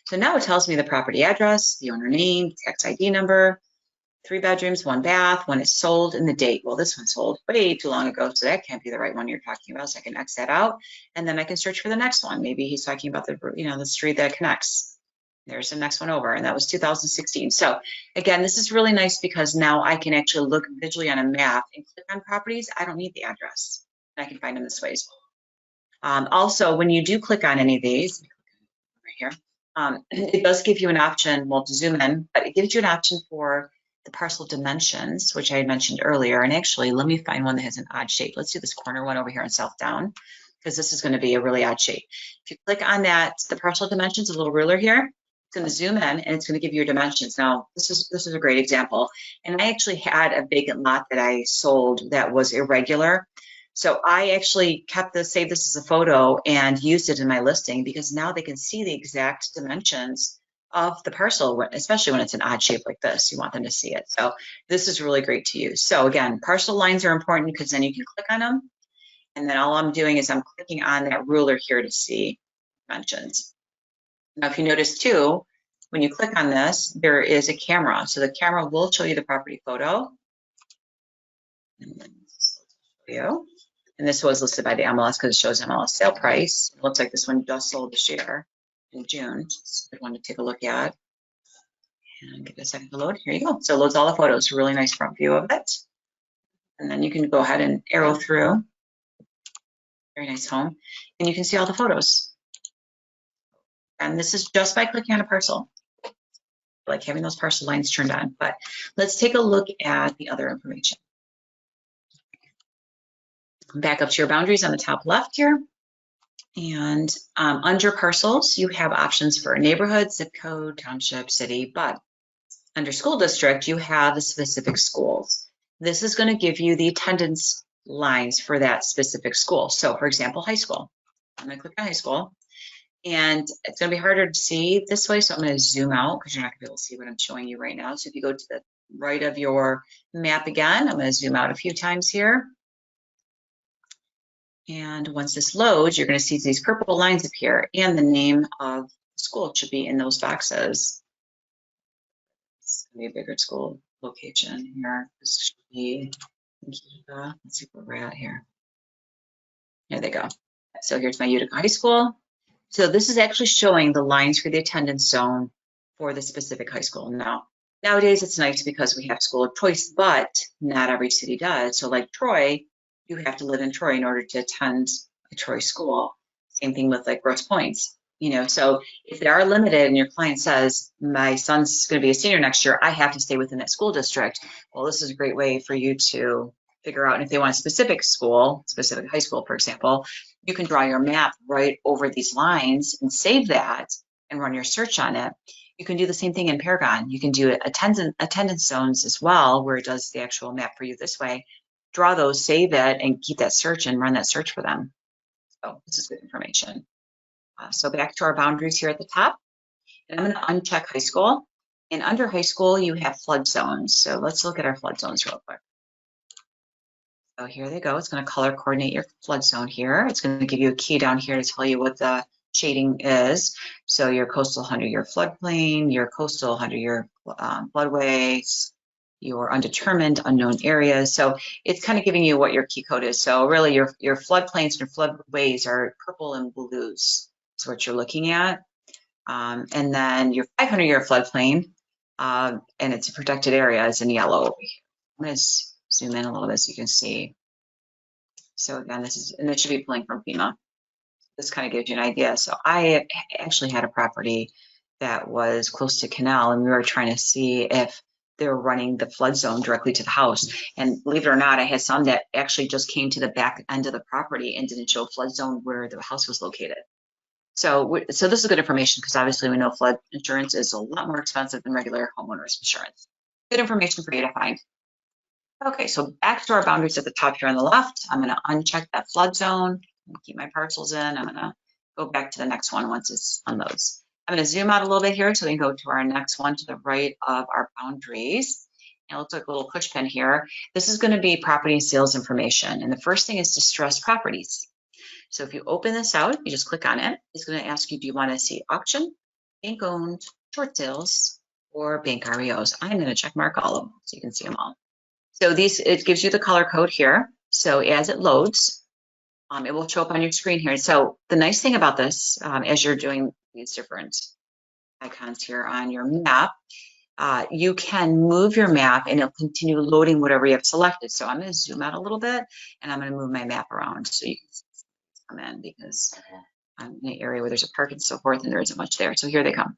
So now it tells me the property address, the owner name, tax ID number, 3 bedrooms, 1 bath, when it's sold, and the date. Well, this one sold way too long ago, so that can't be the right one you're talking about. So I can X that out, and then I can search for the next one. Maybe he's talking about the, the street that connects. There's the next one over, and that was 2016. So again, this is really nice because now I can actually look visually on a map and click on properties. I don't need the address. I can find them this way as well. Also, when you do click on any of these, right here, it does give you an option, well, to zoom in, but it gives you an option for the parcel dimensions, which I had mentioned earlier. And actually, let me find one that has an odd shape. Let's do this corner one over here on South Down, because this is going to be a really odd shape. If you click on that, the parcel dimensions, a little ruler here, It's going to zoom in and it's going to give you your dimensions. Now, this is a great example. And I actually had a vacant lot that I sold that was irregular. So I actually kept this, saved this as a photo and used it in my listing because now they can see the exact dimensions of the parcel, especially when it's an odd shape like this. You want them to see it. So this is really great to use. So again, parcel lines are important because then you can click on them. And then all I'm doing is I'm clicking on that ruler here to see dimensions. Now, if you notice too, when you click on this, there is a camera. So the camera will show you the property photo. And this was listed by the MLS because it shows MLS sale price. It looks like this one just sold this year in June. It's a good one to take a look at. And give it a second to load. Here you go. So it loads all the photos. Really nice front view of it. And then you can go ahead and arrow through. Very nice home. And you can see all the photos. And this is just by clicking on a parcel. Like having those parcel lines turned on. But let's take a look at the other information. Back up to your boundaries on the top left here. And under parcels, you have options for neighborhood, zip code, township, city, but under school district, you have the specific schools. This is going to give you the attendance lines for that specific school. So for example, high school. I'm going to click on high school. And it's going to be harder to see this way, so I'm going to zoom out because you're not going to be able to see what I'm showing you right now. So if you go to the right of your map again, I'm going to zoom out a few times here. And once this loads, you're going to see these purple lines appear, and the name of the school should be in those boxes. It's going to be a bigger school location here. This should be, let's see where we're at here. There they go. So here's my Utica High School. So this is actually showing the lines for the attendance zone for the specific high school. Now, nowadays it's nice because we have school of choice, but not every city does. So like Troy, you have to live in Troy in order to attend a Troy school. Same thing with like Grosse Points, you know. So if they are limited and your client says, my son's going to be a senior next year, I have to stay within that school district. Well, this is a great way for you to figure out. And if they want a specific school, specific high school, for example, you can draw your map right over these lines and save that and run your search on it. You can do the same thing in Paragon. You can do attendance zones as well, where it does the actual map for you this way. Draw those, save it, and keep that search and run that search for them. So this is good information. So back to our boundaries here at the top. And I'm going to uncheck high school. And under high school, you have flood zones. So let's look at our flood zones real quick. So here they go. It's going to color coordinate your flood zone here. It's going to give you a key down here to tell you what the shading is. So your coastal 100-year floodplain, your coastal 100-year floodways, your undetermined, unknown areas. So it's kind of giving you what your key code is. So really your floodplains and your floodways are purple and blues. That's what you're looking at. And then your 500-year floodplain, and it's a protected area, is in yellow over here. I'm going to zoom in a little bit so you can see. So again, and it should be pulling from FEMA. This kind of gives you an idea. So I actually had a property that was close to canal, and we were trying to see if they were running the flood zone directly to the house. And believe it or not, I had some that actually just came to the back end of the property and didn't show a flood zone where the house was located. So this is good information because obviously we know flood insurance is a lot more expensive than regular homeowners insurance. Good information for you to find. Okay, so back to our boundaries at the top here on the left. I'm going to uncheck that flood zone and keep my parcels in. I'm going to go back to the next one once it's unloads. I'm going to zoom out a little bit here so we can go to our next one to the right of our boundaries. And it looks like a little push pin here. This is going to be property and sales information. And the first thing is distressed properties. So if you open this out, you just click on it. It's going to ask you, do you want to see auction, bank owned, short sales, or bank REOs? I'm going to check mark all of them so you can see them all. So it gives you the color code here. So as it loads, it will show up on your screen here. So the nice thing about this, as you're doing these different icons here on your map, you can move your map and it'll continue loading whatever you have selected. So I'm going to zoom out a little bit and I'm going to move my map around so you can come in because I'm in an area where there's a park and so forth and there isn't much there. So here they come.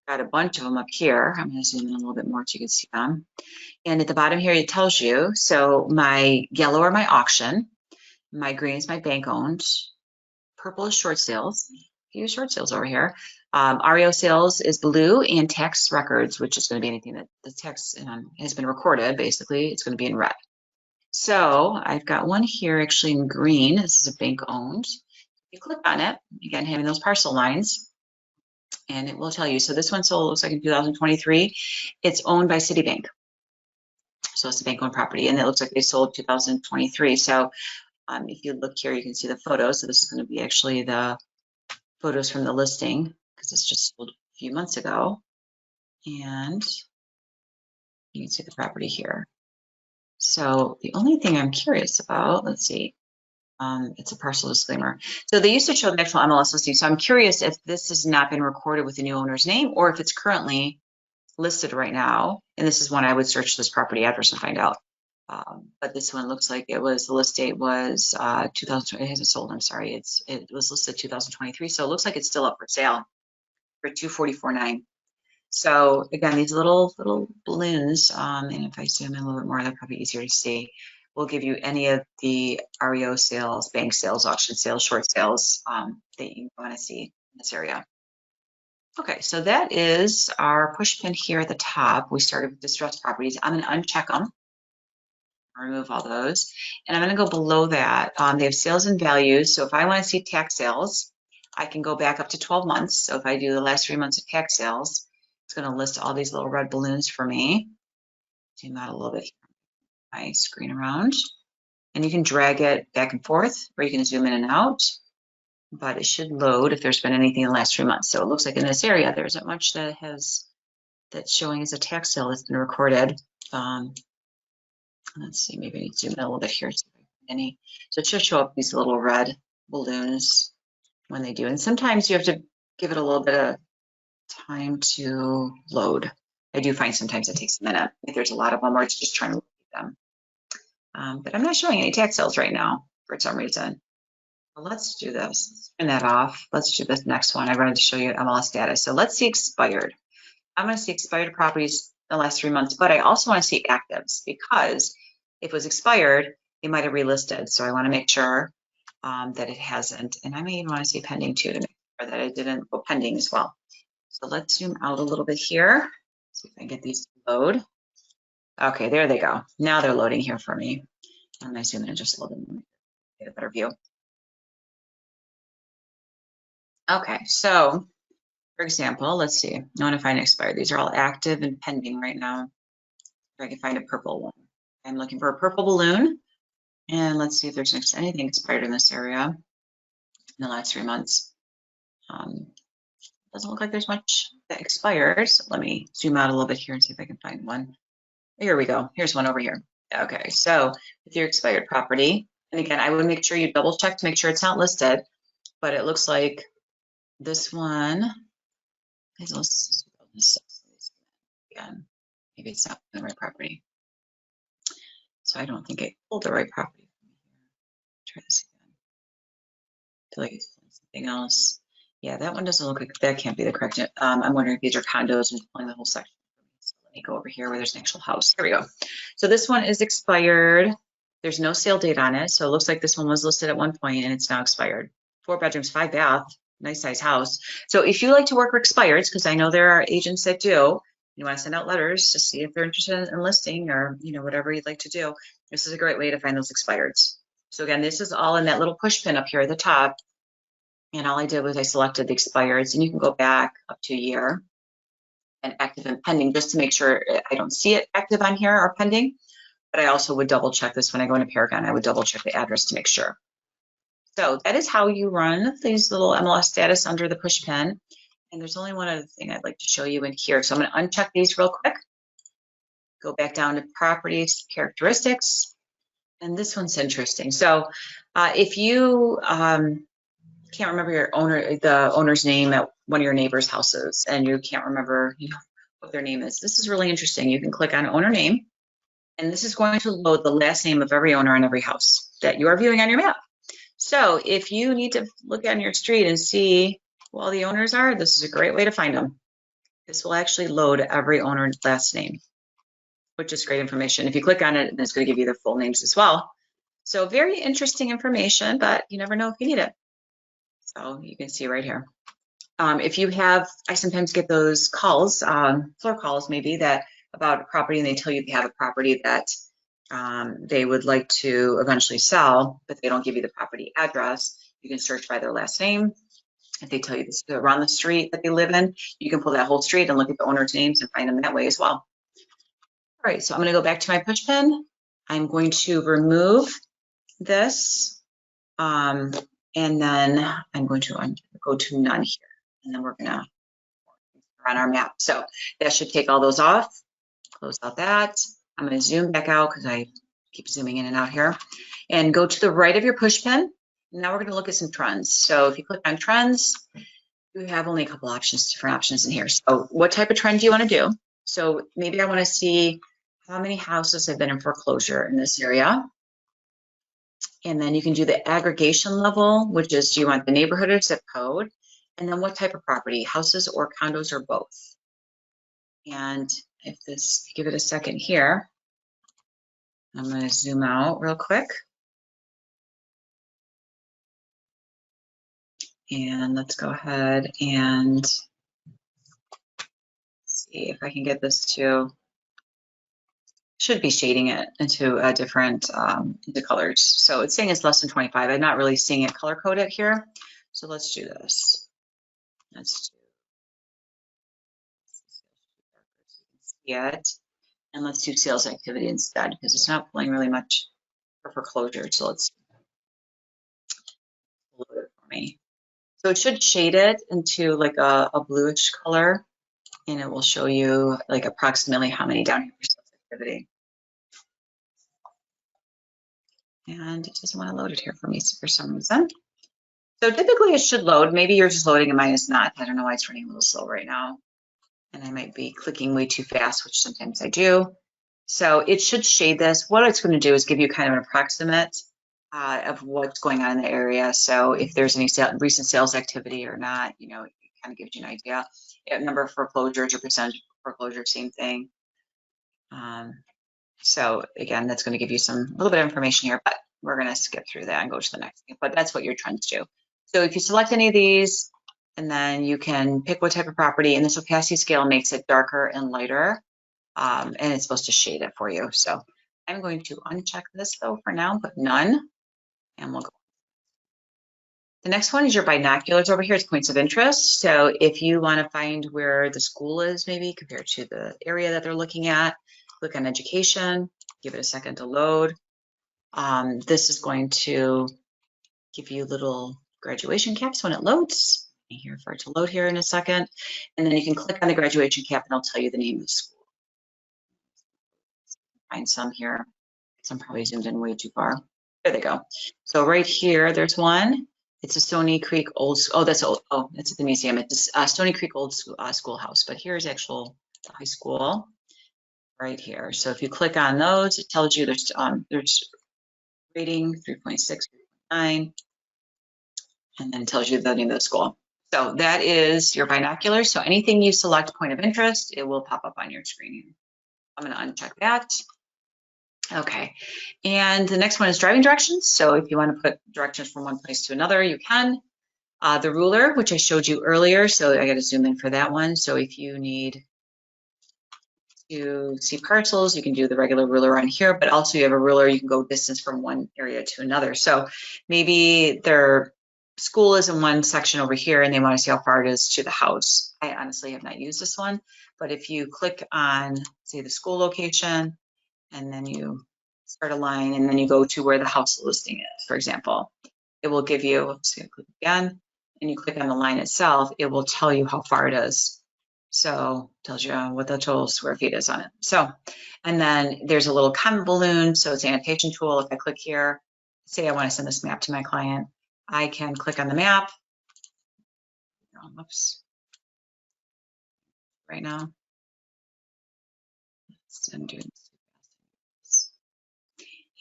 Got a bunch of them up here. I'm going to zoom in a little bit more so you can see them. And at the bottom here, it tells you, so my yellow are my auction, my green is my bank owned, purple is short sales, few short sales over here. REO sales is blue, and tax records, which is going to be anything that the tax has been recorded, basically, it's going to be in red. So I've got one here actually in green. This is a bank owned. You click on it, again, having those parcel lines, and it will tell you. So this one sold, looks like in 2023. It's owned by Citibank. So it's a bank owned property, and it looks like they sold 2023. So if you look here, you can see the photos. So this is going to be actually the photos from the listing, because it's just sold a few months ago. And you can see the property here. So the only thing I'm curious about, let's see, it's a parcel disclaimer. So they used to show the actual MLS listing. So I'm curious if this has not been recorded with the new owner's name, or if it's currently listed right now. And this is one I would search this property address and find out. But this one looks like it was, the list date was 2020. It hasn't sold, I'm sorry. It was listed 2023. So it looks like it's still up for sale for $244,900. So again, these little balloons, and if I zoom in a little bit more, they're probably easier to see. We'll give you any of the REO sales, bank sales, auction sales, short sales that you want to see in this area. Okay, so that is our push pin here at the top. We started with distressed properties. I'm going to uncheck them, remove all those, and I'm going to go below that. They have sales and values. So if I want to see tax sales, I can go back up to 12 months. So if I do the last 3 months of tax sales, it's going to list all these little red balloons for me. Zoom out a little bit, my screen around, and you can drag it back and forth, or you can zoom in and out. But it should load if there's been anything in the last 3 months. So it looks like in this area, there isn't much that that's showing as a tax sale that's been recorded. Let's see, maybe I need to zoom in a little bit here. Any, so it should show up these little red balloons when they do. And sometimes you have to give it a little bit of time to load. I do find sometimes it takes a minute. If there's a lot of them, or it's just trying to load them. But I'm not showing any tax sales right now for some reason. Well, let's do this. Let's turn that off. Let's do this next one. I wanted to show you MLS status. So let's see expired. I'm going to see expired properties in the last 3 months, but I also want to see actives, because if it was expired, it might have relisted. So I want to make sure that it hasn't. And I may even want to see pending too, to make sure that it didn't go pending as well. So let's zoom out a little bit here. See if I can get these to load. Okay, there they go. Now they're loading here for me. I'm going to zoom in just a little bit more, get a better view. Okay, so for example, let's see. I want to find expired. These are all active and pending right now. If I can find a purple one. I'm looking for a purple balloon. And let's see if there's anything expired in this area in the last 3 months. Doesn't look like there's much that expires. Let me zoom out a little bit here and see if I can find one. Here we go. Here's one over here. Okay, so with your expired property, and again, I would make sure you double check to make sure it's not listed, but it looks like this one is listed. Again, maybe it's not the right property. So I don't think I pulled the right property. Try this again. I feel like it's something else. Yeah, that one doesn't look like, that can't be the correct. I'm wondering if these are condos and pulling the whole section. So let me go over here where there's an actual house. Here we go. So this one is expired. There's no sale date on it. So it looks like this one was listed at one point and it's now expired. 4 bedrooms, 5 bath, nice size house. So if you like to work with expireds, because I know there are agents that do, you want to send out letters to see if they're interested in listing, or whatever you'd like to do, this is a great way to find those expireds. So again, this is all in that little push pin up here at the top. And all I did was I selected the expireds, and you can go back up to a year and active and pending, just to make sure I don't see it active on here or pending. But I also would double check this when I go into Paragon. I would double check the address to make sure. So that is how you run these little MLS status under the push pin. And there's only one other thing I'd like to show you in here. So I'm going to uncheck these real quick. Go back down to properties, characteristics. And this one's interesting. So if you can't remember the owner's name at one of your neighbor's houses, and you can't remember what their name is, this is really interesting. You can click on owner name, and this is going to load the last name of every owner in every house that you are viewing on your map. So if you need to look on your street and see who all the owners are, this is a great way to find them. This will actually load every owner's last name, which is great information. If you click on it, it's going to give you their full names as well. So very interesting information, but you never know if you need it. So you can see right here. If you have, I sometimes get those calls, floor calls maybe, that about a property, and they tell you they have a property that they would like to eventually sell, but they don't give you the property address. You can search by their last name. If they tell you this around the street that they live in, you can pull that whole street and look at the owner's names and find them that way as well. All right, so I'm going to go back to my push pin. I'm going to remove this, and then I'm going to go to none here, and then we're going to run our map. So that should take all those off. Close out that. I'm going to zoom back out because I keep zooming in and out here, and go to the right of your push pin. Now we're going to look at some trends. So if you click on trends, you have only a couple options, different options in here. So what type of trend do you want to do? So maybe I want to see how many houses have been in foreclosure in this area. And then you can do the aggregation level, which is, do you want the neighborhood or zip code? And then what type of property, houses or condos or both? And if this, give it a second here, I'm going to zoom out real quick. And let's go ahead and see if I can get this to, should be shading it into a different, into colors. So it's saying it's less than 25. I'm not really seeing it color coded here. So let's do this. Let's see it. And let's do sales activity instead, because it's not pulling really much for foreclosure. So let's load it for me. So it should shade it into like a bluish color, and it will show you like approximately how many down here for sales activity. And it doesn't want to load it here for me for some reason. So typically it should load. Maybe you're just loading and mine is not. I don't know why it's running a little slow right now. And I might be clicking way too fast, which sometimes I do. So it should shade this. What it's going to do is give you kind of an approximate of what's going on in the area. So if there's any recent sales activity or not, you know, it kind of gives you an idea. Number of foreclosures or percentage of foreclosures, same thing. So again, that's going to give you a little bit of information here, but we're going to skip through that and go to the next thing. But that's what your trends do. So if you select any of these, and then you can pick what type of property, and this opacity scale makes it darker and lighter, and it's supposed to shade it for you. So I'm going to uncheck this though for now, but none, and we'll go. The next one is your binoculars over here. It's points of interest. So if you want to find where the school is, maybe compared to the area that they're looking at, click on education, give it a second to load. This is going to give you little graduation caps when it loads. Here for it to load here in a second. And then you can click on the graduation cap and it'll tell you the name of the school. Find some here. Some probably zoomed in way too far. There they go. So right here, there's one. It's a Stony Creek Old School. Oh, that's old. Oh, it's at the museum. It's a Stony Creek Old Schoolhouse. But here's actual high school right here. So if you click on those, it tells you there's rating 3.6, 3.9, and then it tells you the name of the school. So that is your binoculars. So anything you select point of interest, it will pop up on your screen. I'm going to uncheck that. Okay, and the next one is driving directions. So if you want to put directions from one place to another, you can. The ruler, which I showed you earlier, so I got to zoom in for that one. So if you need to see parcels, you can do the regular ruler on here, but also you have a ruler, you can go distance from one area to another. So maybe their school is in one section over here and they want to see how far it is to the house. I honestly have not used this one, but if you click on, say, the school location, and then you start a line, and then you go to where the house listing is, for example, it will give you, I'm just going to click again, and you click on the line itself, it will tell you how far it is. So it tells you what the total square feet is on it. So, and then there's a little comment balloon. So it's an annotation tool. If I click here, say I want to send this map to my client, I can click on the map. Oops. Right now. I'm doing this.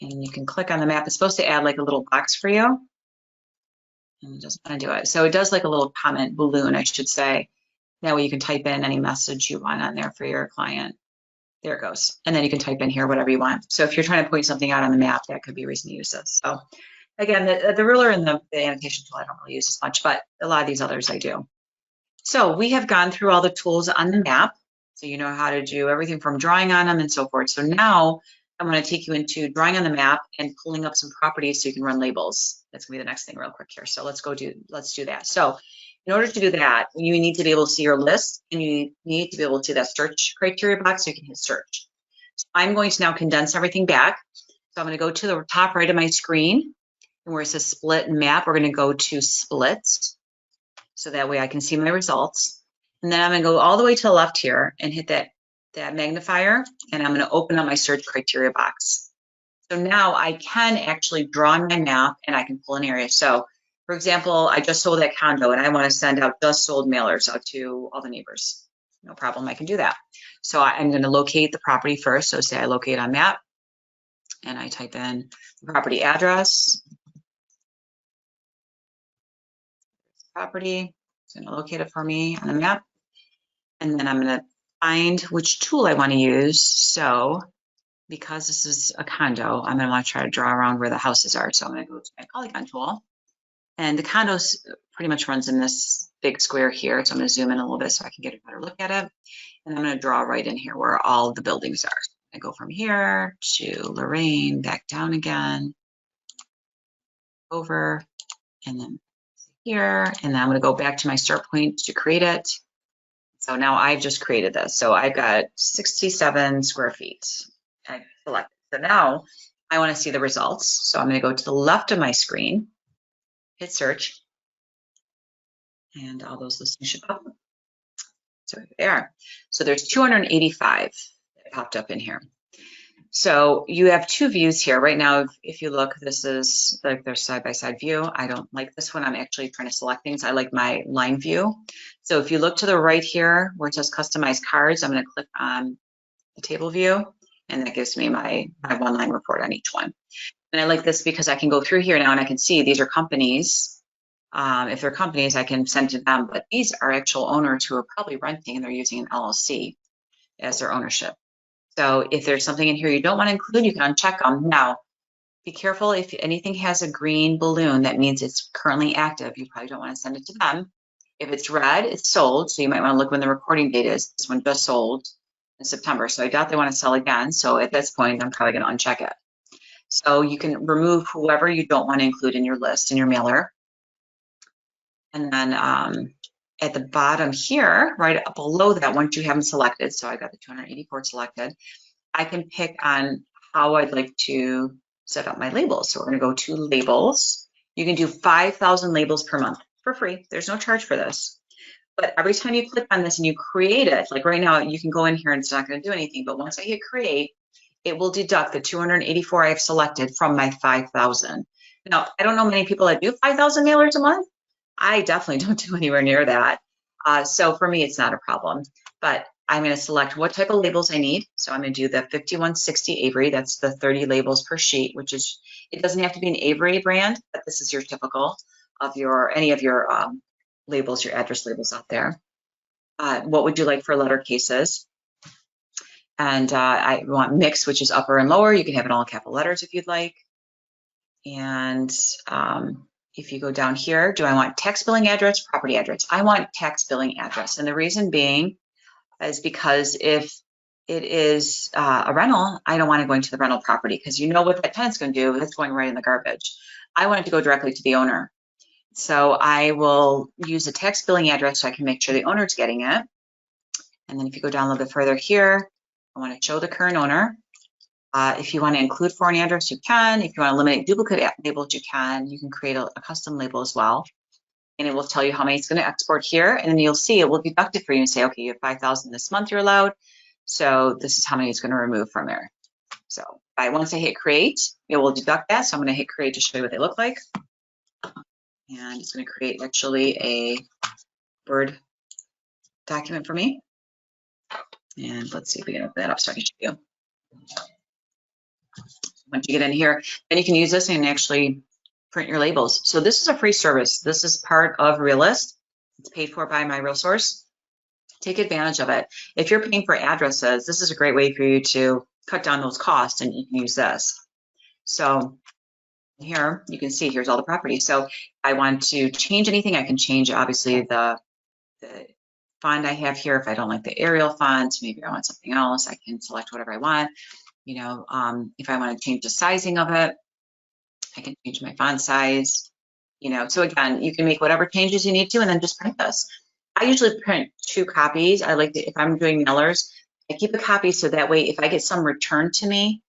And you can click on the map. It's supposed to add like a little box for you. And it doesn't want to do it. So it does like a little comment balloon, I should say. That way you can type in any message you want on there for your client. There it goes. And then you can type in here whatever you want. So if you're trying to point something out on the map, that could be a reason to use this. So Again, the ruler and the annotation tool I don't really use as much, but a lot of these others I do. So we have gone through all the tools on the map. So you know how to do everything from drawing on them and so forth. So now I'm going to take you into drawing on the map and pulling up some properties so you can run labels. That's going to be the next thing real quick here. So let's do that. So in order to do that, you need to be able to see your list, and you need to be able to see that search criteria box so you can hit search. So I'm going to now condense everything back. So I'm going to go to the top right of my screen, and where it says split and map, we're going to go to split. So that way I can see my results. And then I'm going to go all the way to the left here and hit that magnifier, and I'm going to open up my search criteria box. So now I can actually draw on my map and I can pull an area. So for example, I just sold that condo and I want to send out just sold mailers out to all the neighbors. No problem, I can do that. So I'm going to locate the property first. So say I locate on map and I type in the property address. Property, it's going to locate it for me on the map. And then I'm going to find which tool I want to use. So because this is a condo, I'm going to want to try to draw around where the houses are. So I'm going to go to my polygon tool. And the condos pretty much runs in this big square here. So I'm going to zoom in a little bit so I can get a better look at it. And I'm going to draw right in here where all the buildings are. I go from here to Lorraine, back down again, over, and then here. And then I'm going to go back to my start point to create it. So now I've just created this. So I've got 67 square feet. I select. So now I want to see the results. So I'm going to go to the left of my screen, hit search, and all those listings should pop up. So there. So there's 285 that popped up in here. So you have two views here. Right now, if you look, this is like their side-by-side view. I don't like this one. I'm actually trying to select things. I like my line view. So if you look to the right here where it says customize cards, I'm going to click on the table view, and that gives me my one-line report on each one. And I like this because I can go through here now and I can see these are companies. If they're companies, I can send to them, but these are actual owners who are probably renting and they're using an LLC as their ownership. So if there's something in here you don't want to include, you can uncheck them. Now, be careful if anything has a green balloon, that means it's currently active. You probably don't want to send it to them. If it's red, it's sold. So you might want to look when the recording date is. This one just sold in September. So I doubt they want to sell again. So at this point, I'm probably going to uncheck it. So you can remove whoever you don't want to include in your list, in your mailer. And then at the bottom here, right up below that, once you have them selected, so I got the 284 selected, I can pick on how I'd like to set up my labels. So we're going to go to labels. You can do 5,000 labels per month for free. There's no charge for this. But every time you click on this and you create it, like right now, you can go in here and it's not going to do anything. But once I hit create, it will deduct the 284 I have selected from my 5,000. Now, I don't know many people that do 5,000 mailers a month. I definitely don't do anywhere near that. So for me, it's not a problem. But I'm going to select what type of labels I need. So I'm going to do the 5160 Avery. That's the 30 labels per sheet, which is, it doesn't have to be an Avery brand, but this is your typical of your, any of your labels, your address labels out there. What would you like for letter cases? And I want mix, which is upper and lower. You can have it all in capital letters if you'd like. And if you go down here, do I want tax billing address, property address? I want tax billing address. And the reason being is because if it is a rental, I don't want to go into the rental property because you know what that tenant's going to do. It's going right in the garbage. I want it to go directly to the owner. So I will use a tax billing address so I can make sure the owner's getting it. And then if you go down a little bit further here, I want to show the current owner. If you want to include foreign address, you can. If you want to eliminate duplicate labels, you can. You can create a custom label as well. And it will tell you how many it's going to export here. And then you'll see it will deduct it for you and say, okay, you have 5,000 this month you're allowed. So this is how many it's going to remove from there. So once I hit create, it will deduct that. So I'm going to hit create to show you what they look like. And it's going to create actually a Word document for me. And let's see if we can open that up so I can show you. Once you get in here, then you can use this and actually print your labels. So this is a free service. This is part of Realist. It's paid for by my RealTors. Take advantage of it. If you're paying for addresses, this is a great way for you to cut down those costs, and you can use this. So Here you can see here's all the properties. So if I want to change anything, I can change obviously the font I have here. If I don't like the Arial font, maybe I want something else, I can select whatever I want. You know, if I want to change the sizing of it, I can change my font size. You know, so again, you can make whatever changes you need to and then just print this. I usually print 2 copies. I like to, if I'm doing mailers, I keep a copy so that way if I get some returned to me,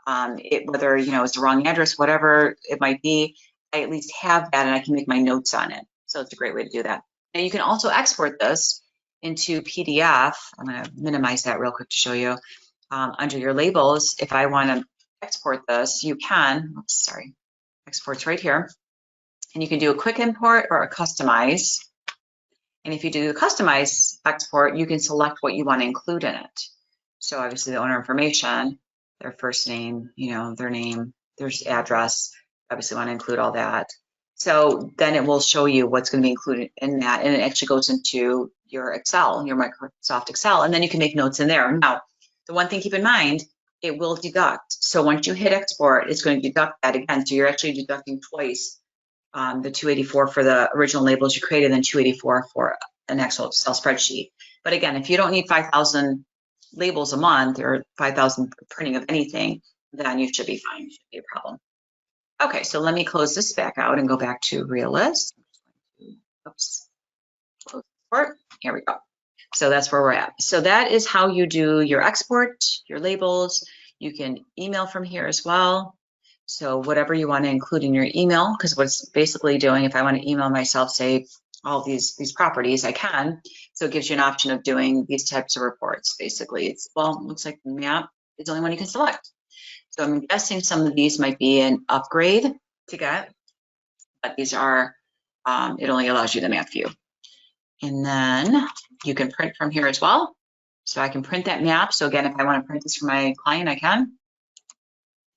whether, you know, it's the wrong address, whatever it might be, I at least have that and I can make my notes on it. So it's a great way to do that. And you can also export this into PDF. I'm going to minimize that real quick to show you. Under your labels, if I want to export this, you can, oops, sorry, export's right here. And you can do a quick import or a customize. And if you do the customize export, you can select what you want to include in it. So obviously the owner information, their first name, you know, their name, their address, obviously want to include all that. So then it will show you what's going to be included in that. And it actually goes into your Excel, your Microsoft Excel, and then you can make notes in there. Now, the one thing keep in mind, it will deduct. So once you hit export, it's going to deduct that again. So you're actually deducting twice the 284 for the original labels you created and then 284 for an actual Excel spreadsheet. But again, if you don't need 5,000 labels a month or 5,000 printing of anything, then you should be fine. It shouldn't be a problem. Okay, so let me close this back out and go back to Realist. Oops. Close export. Here we go. So that's where we're at. So that is how you do your export, your labels. You can email from here as well. So whatever you want to include in your email, because what's basically doing, if I want to email myself, say, all these properties, I can. So it gives you an option of doing these types of reports. Basically, it's, well, it looks like the map is the only one you can select. So I'm guessing some of these might be an upgrade to get, but these are, it only allows you the map view. And then you can print from here as well. So I can print that map. So again, if I want to print this for my client, I can.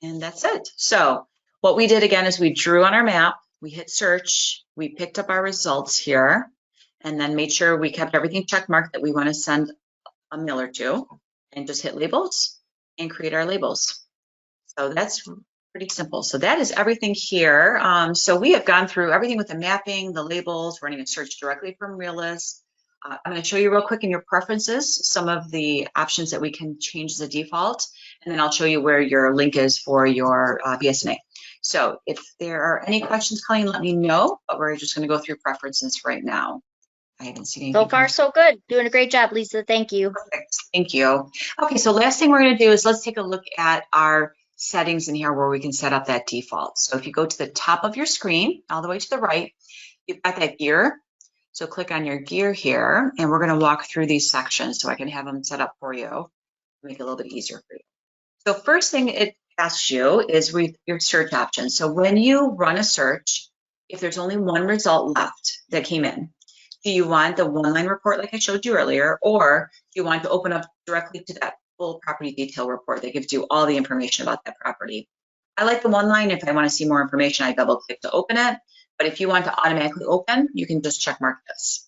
And that's it. So what we did again is we drew on our map, we hit search, we picked up our results here, and then made sure we kept everything check marked that we want to send a mailer to, and just hit labels and create our labels. So that's pretty simple. So that is everything here. So we have gone through everything with the mapping, the labels, running a search directly from Realist. I'm going to show you real quick in your preferences some of the options that we can change as a default, and then I'll show you where your link is for your BSNA. So if there are any questions, Colleen, let me know, but we're just going to go through preferences right now. I haven't seen anything. So far, so good. Doing a great job, Lisa. Thank you. Perfect. Thank you. Okay, so last thing we're going to do is let's take a look at our settings in here where we can set up that default. So if you go to the top of your screen, all the way to the right, you've got that gear. So click on your gear here, and we're going to walk through these sections so I can have them set up for you, make it a little bit easier for you. So first thing it asks you is your search options. So when you run a search, if there's only one result left that came in, do you want the one-line report like I showed you earlier, or do you want to open up directly to that full property detail report that gives you all the information about that property? I like the one line. If I want to see more information, I double click to open it. But if you want to automatically open, you can just check mark this.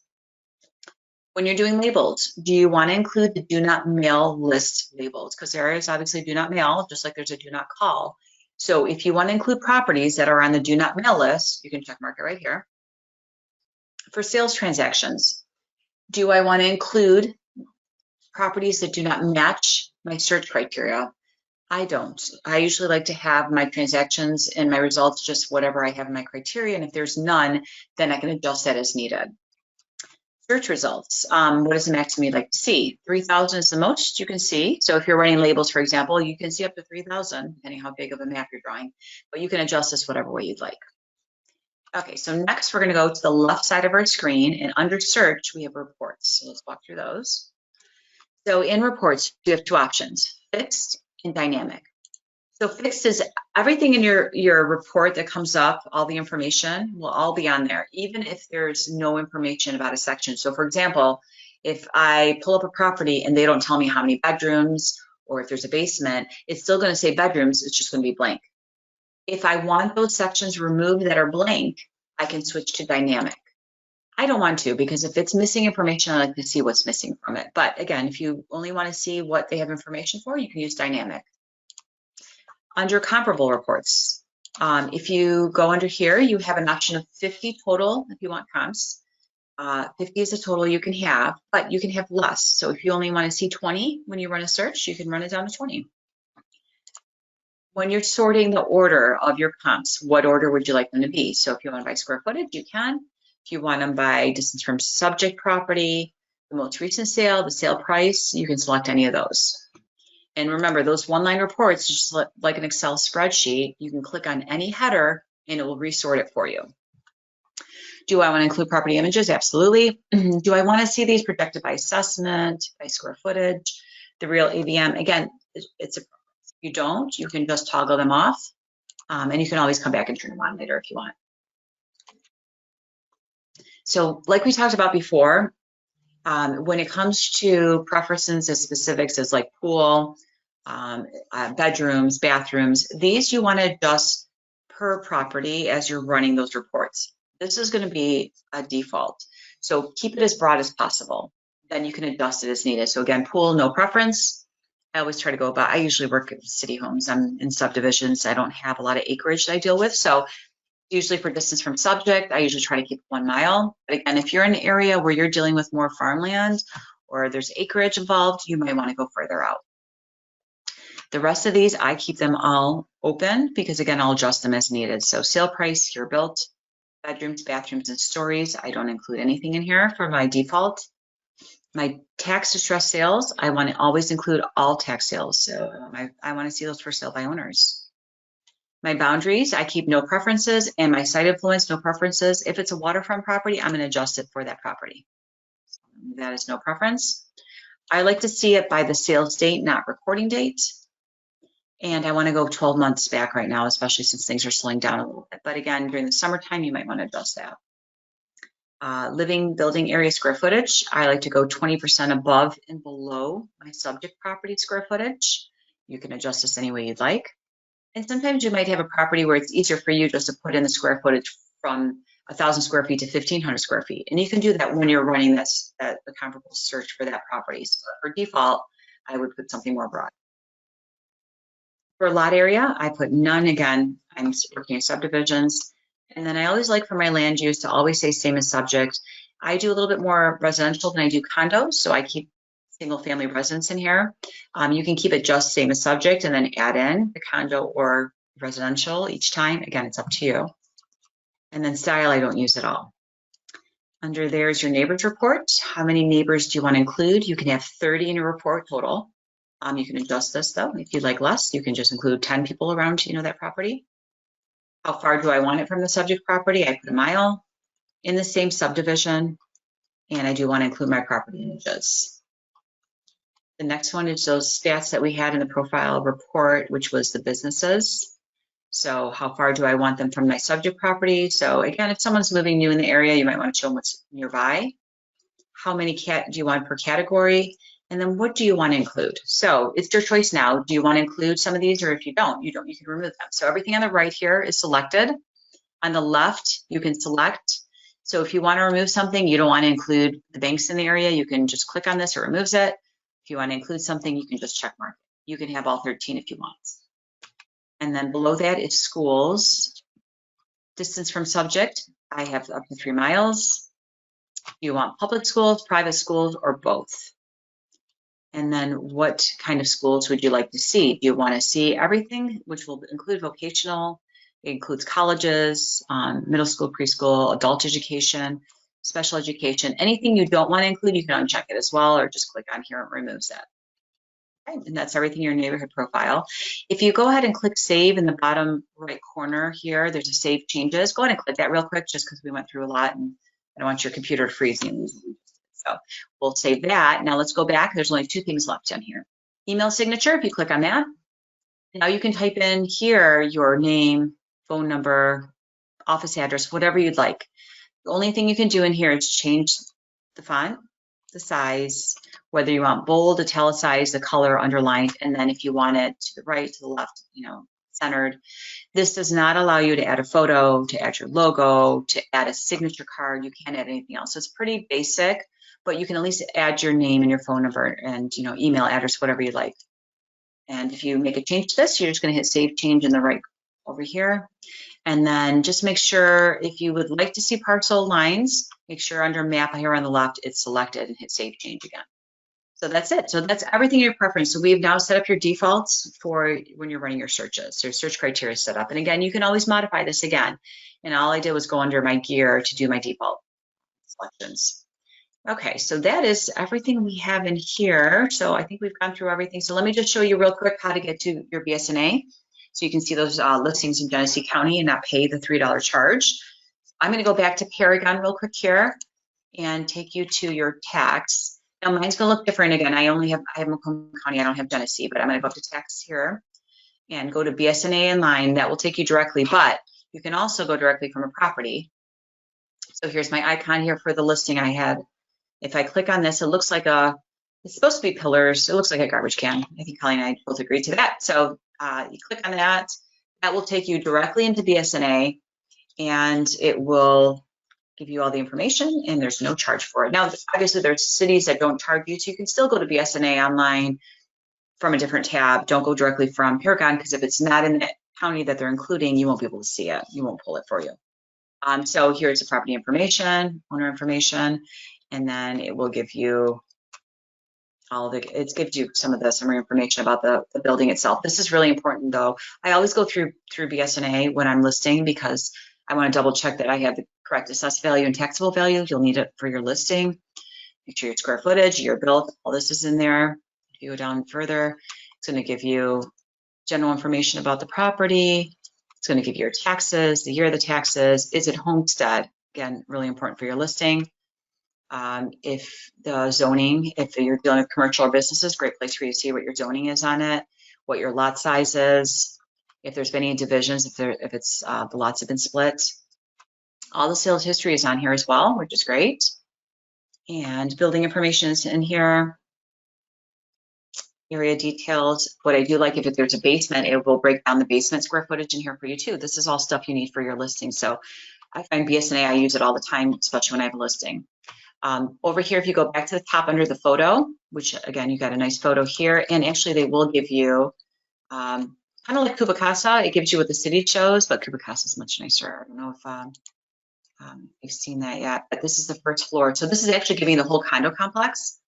When you're doing labels, do you want to include the do not mail list labels? Because there is obviously do not mail, just like there's a do not call. So if you want to include properties that are on the do not mail list, you can check mark it right here. For sales transactions, do I want to include properties that do not match my search criteria? I don't. I usually like to have my transactions and my results just whatever I have in my criteria, and if there's none, then I can adjust that as needed. Search results. What is the maximum you'd like to see? 3,000 is the most you can see. So if you're running labels, for example, you can see up to 3,000, depending how big of a map you're drawing, but you can adjust this whatever way you'd like. Okay, so next we're going to go to the left side of our screen, and under search, we have reports. So let's walk through those. So in reports, you have 2 options, fixed and dynamic. So fixed is everything in your report that comes up, all the information will all be on there, even if there's no information about a section. So for example, if I pull up a property and they don't tell me how many bedrooms or if there's a basement, it's still going to say bedrooms, it's just going to be blank. If I want those sections removed that are blank, I can switch to dynamic. I don't want to, because if it's missing information, I like to see what's missing from it. But again, if you only want to see what they have information for, you can use dynamic. Under comparable reports, If you go under here, you have an option of 50 total if you want comps. 50 is a total you can have, but you can have less. So if you only want to see 20 when you run a search, you can run it down to 20. When you're sorting the order of your comps, what order would you like them to be? So if you want by square footage, you can. If you want them by distance from subject property, the most recent sale, the sale price, you can select any of those. And remember, those one-line reports, just like an Excel spreadsheet, you can click on any header and it will resort it for you. Do I want to include property images? Absolutely. Do I want to see these projected by assessment, by square footage, the real AVM? Again, it's a preference. If you don't, you can just toggle them off, and you can always come back and turn them on later if you want. So like we talked about before, when it comes to preferences and specifics as like pool, bedrooms, bathrooms, these you want to adjust per property as you're running those reports. This is going to be a default. So keep it as broad as possible. Then you can adjust it as needed. So again, pool, no preference. I always try to go about, I usually work at city homes. I'm in subdivisions. I don't have a lot of acreage that I deal with. So usually for distance from subject, I usually try to keep 1 mile. But again, if you're in an area where you're dealing with more farmland or there's acreage involved, you might want to go further out. The rest of these, I keep them all open because again, I'll adjust them as needed. So sale price, here built, bedrooms, bathrooms, and stories. I don't include anything in here for my default. My tax distress sales, I want to always include all tax sales. So I want to see those for sale by owners. My boundaries, I keep no preferences, and my site influence, no preferences. If it's a waterfront property, I'm going to adjust it for that property. So that is no preference. I like to see it by the sales date, not recording date. And I want to go 12 months back right now, especially since things are slowing down a little bit. But again, during the summertime, you might want to adjust that. Living building area square footage, I like to go 20% above and below my subject property square footage. You can adjust this any way you'd like. And sometimes you might have a property where it's easier for you just to put in the square footage from 1,000 square feet to 1,500 square feet. And you can do that when you're running the comparable search for that property. So for default, I would put something more broad. For lot area, I put none. Again, I'm working in subdivisions. And then I always like for my land use to always say same as subject. I do a little bit more residential than I do condos, so I keep single family residence in here. You can keep it just same as subject and then add in the condo or residential each time. Again, it's up to you. And then style, I don't use at all. Under there's your neighbors report. How many neighbors do you want to include? You can have 30 in your report total. You can adjust this though. If you'd like less, you can just include 10 people around, that property. How far do I want it from the subject property? I put a mile in the same subdivision, and I do want to include my property images. The next one is those stats that we had in the profile report, which was the businesses. So how far do I want them from my subject property? So again, if someone's moving new in the area, you might want to show them what's nearby. How many do you want per category? And then what do you want to include? So it's your choice now. Do you want to include some of these, or if you don't, you can remove them. So everything on the right here is selected. On the left, you can select. So if you want to remove something, you don't want to include the banks in the area, you can just click on this, it removes it. If you want to include something, you can just check mark it. You can have all 13 if you want. And then below that is schools. Distance from subject, I have up to 3 miles. You want public schools, private schools, or both? And then what kind of schools would you like to see? Do you want to see everything, which will include vocational? It includes colleges, middle school, preschool, adult education, special education. Anything you don't want to include, you can uncheck it as well, or just click on here and it removes that. Okay, and that's everything in your neighborhood profile. If you go ahead and click save in the bottom right corner here, there's a save changes. Go ahead and click that real quick just because we went through a lot and I don't want your computer to freeze. So we'll save that. Now let's go back. There's only 2 things left in here. Email signature, if you click on that. Now you can type in here your name, phone number, office address, whatever you'd like. The only thing you can do in here is change the font, the size, whether you want bold, italicized, the color, underlined, and then if you want it to the right, to the left, centered. This does not allow you to add a photo, to add your logo, to add a signature card. You can't add anything else. So it's pretty basic, but you can at least add your name and your phone number and email address, whatever you like. And if you make a change to this, you're just going to hit save change in the right over here. And then just make sure if you would like to see parcel lines, make sure under map here on the left, it's selected and hit save change again. So that's it. So that's everything in your preference. So we've now set up your defaults for when you're running your searches. So your search criteria is set up. And again, you can always modify this again. And all I did was go under my gear to do my default selections. Okay, so that is everything we have in here. So I think we've gone through everything. So let me just show you real quick how to get to your BSNA. So you can see those listings in Genesee County and not pay the $3 charge. I'm going to go back to Paragon real quick here and take you to your tax. Now mine's going to look different again. I have Macomb County. I don't have Genesee, but I'm going to go up to tax here and go to BSNA in line. That will take you directly, but you can also go directly from a property. So here's my icon here for the listing I had. If I click on this, it looks like it's supposed to be pillars. It looks like a garbage can. I think Colleen and I both agreed to that. So you click on that. That will take you directly into BSNA, and it will give you all the information, and there's no charge for it. Now, obviously, there's cities that don't charge you, so you can still go to BSNA online from a different tab. Don't go directly from Paragon, because if it's not in the county that they're including, you won't be able to see it. You won't pull it for you. So here's the property information, owner information, and then it will give you it gives you some of the summary information about the building itself. This is really important though. I always go through BSNA when I'm listing because I want to double check that I have the correct assessed value and taxable value. You'll need it for your listing. Make sure your square footage, your build, all this is in there. If you go down further, it's going to give you general information about the property. It's going to give you your taxes, the year of the taxes. Is it homestead? Again, really important for your listing. If the zoning, if you're dealing with commercial or businesses, great place for you to see what your zoning is on it, what your lot size is, if there's been any divisions, if it's the lots have been split. All the sales history is on here as well, which is great. And building information is in here. Area details. What I do like, if there's a basement, it will break down the basement square footage in here for you too. This is all stuff you need for your listing. So I find BSNA, I use it all the time, especially when I have a listing. Over here, if you go back to the top under the photo, which again, you got a nice photo here, and actually they will give you, kind of like Kubicasa, it gives you what the city shows, but Kubicasa is much nicer. I don't know if you've seen that yet, but this is the first floor. So this is actually giving the whole condo complex.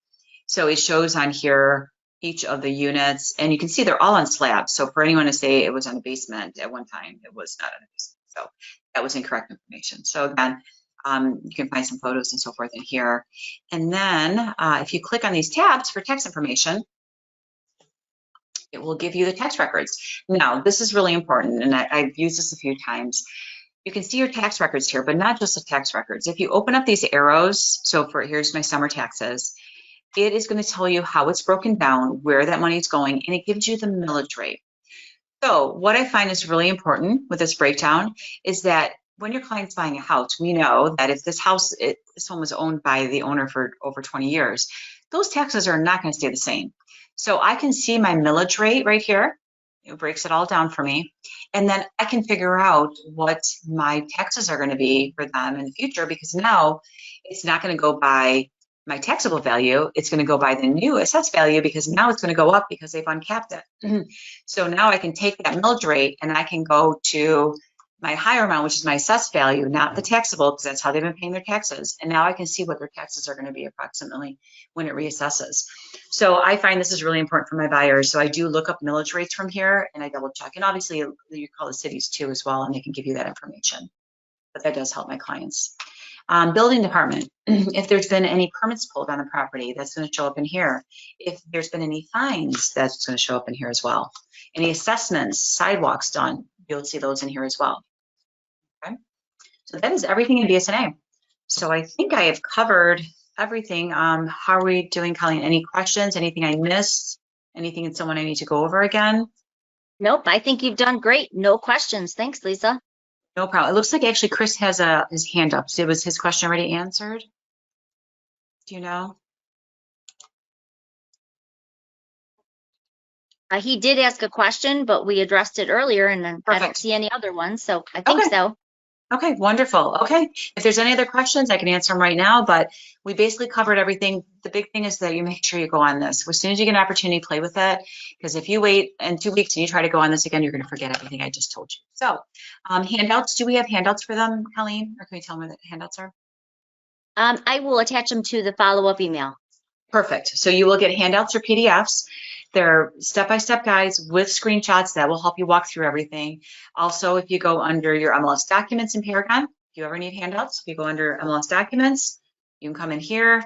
So it shows on here each of the units, and you can see they're all on slabs. So for anyone to say it was on a basement at one time, it was not on a basement. So that was incorrect information. So again, you can find some photos and so forth in here. And then if you click on these tabs for tax information, it will give you the tax records. Now, this is really important, and I've used this a few times. You can see your tax records here, but not just the tax records. If you open up these arrows, so here's my summer taxes, it is going to tell you how it's broken down, where that money is going, and it gives you the millage rate. So what I find is really important with this breakdown is that when your client's buying a house, we know that if this home was owned by the owner for over 20 years, those taxes are not going to stay the same. So I can see my millage rate right here. It breaks it all down for me. And then I can figure out what my taxes are going to be for them in the future, because now it's not going to go by my taxable value. It's going to go by the new assessed value, because now it's going to go up because they've uncapped it. So now I can take that millage rate and I can go to my higher amount, which is my assessed value, not the taxable, because that's how they've been paying their taxes. And now I can see what their taxes are going to be approximately when it reassesses. So I find this is really important for my buyers. So I do look up millage rates from here and I double check. And obviously you call the cities too as well, and they can give you that information. But that does help my clients. Building department, if there's been any permits pulled on the property, that's going to show up in here. If there's been any fines, that's going to show up in here as well. Any assessments, sidewalks done, you'll see those in here as well. Okay, so that is everything in BSNA. So I think I have covered everything. How are we doing, Colleen? Any questions? Anything I missed? Anything that someone I need to go over again? Nope, I think you've done great. No questions. Thanks, Lisa. No problem. It looks like actually Chris has his hand up. So was his question already answered? Do you know? He did ask a question, but we addressed it earlier, and then I don't see any other ones, so I think so. Okay, wonderful. Okay, if there's any other questions, I can answer them right now, but we basically covered everything. The big thing is that you make sure you go on this. As soon as you get an opportunity, play with it, because if you wait in 2 weeks and you try to go on this again, you're going to forget everything I just told you. So, handouts, do we have handouts for them, Colleen? Or can you tell me what the handouts are? I will attach them to the follow-up email. Perfect. So you will get handouts or PDFs. They're step-by-step guides with screenshots that will help you walk through everything. Also, if you go under your MLS documents in Paragon, if you ever need handouts, if you go under MLS documents, you can come in here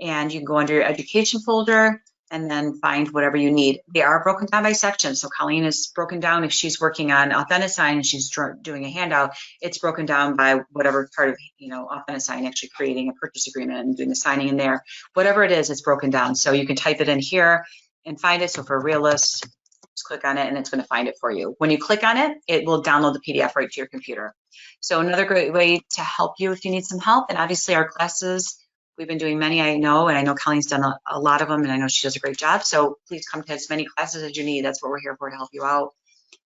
and you can go under your education folder and then find whatever you need. They are broken down by section. So Colleen is broken down. If she's working on Authentisign and she's doing a handout, it's broken down by whatever part of, Authentisign, actually creating a purchase agreement and doing the signing in there. Whatever it is, it's broken down. So you can type it in here and find it. So for Realist, just click on it and it's going to find it for you. When you click on it, it will download the PDF right to your computer. So another great way to help you if you need some help, and obviously our classes, we've been doing many, I know, and I know Colleen's done a lot of them, and I know she does a great job. So please come to as many classes as you need. That's what we're here for, to help you out.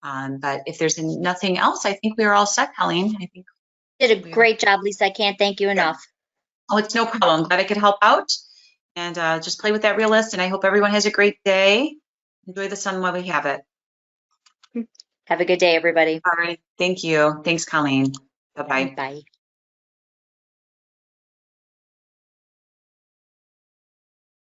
But if there's nothing else, I think we are all set, Colleen. I think You did a great job, Lisa. I can't thank you enough. Oh, it's no problem. I'm glad I could help out. And just play with that Realist, and I hope everyone has a great day. Enjoy the sun while we have it. Have a good day, everybody. All right. Thank you. Thanks, Colleen. Bye-bye. Bye.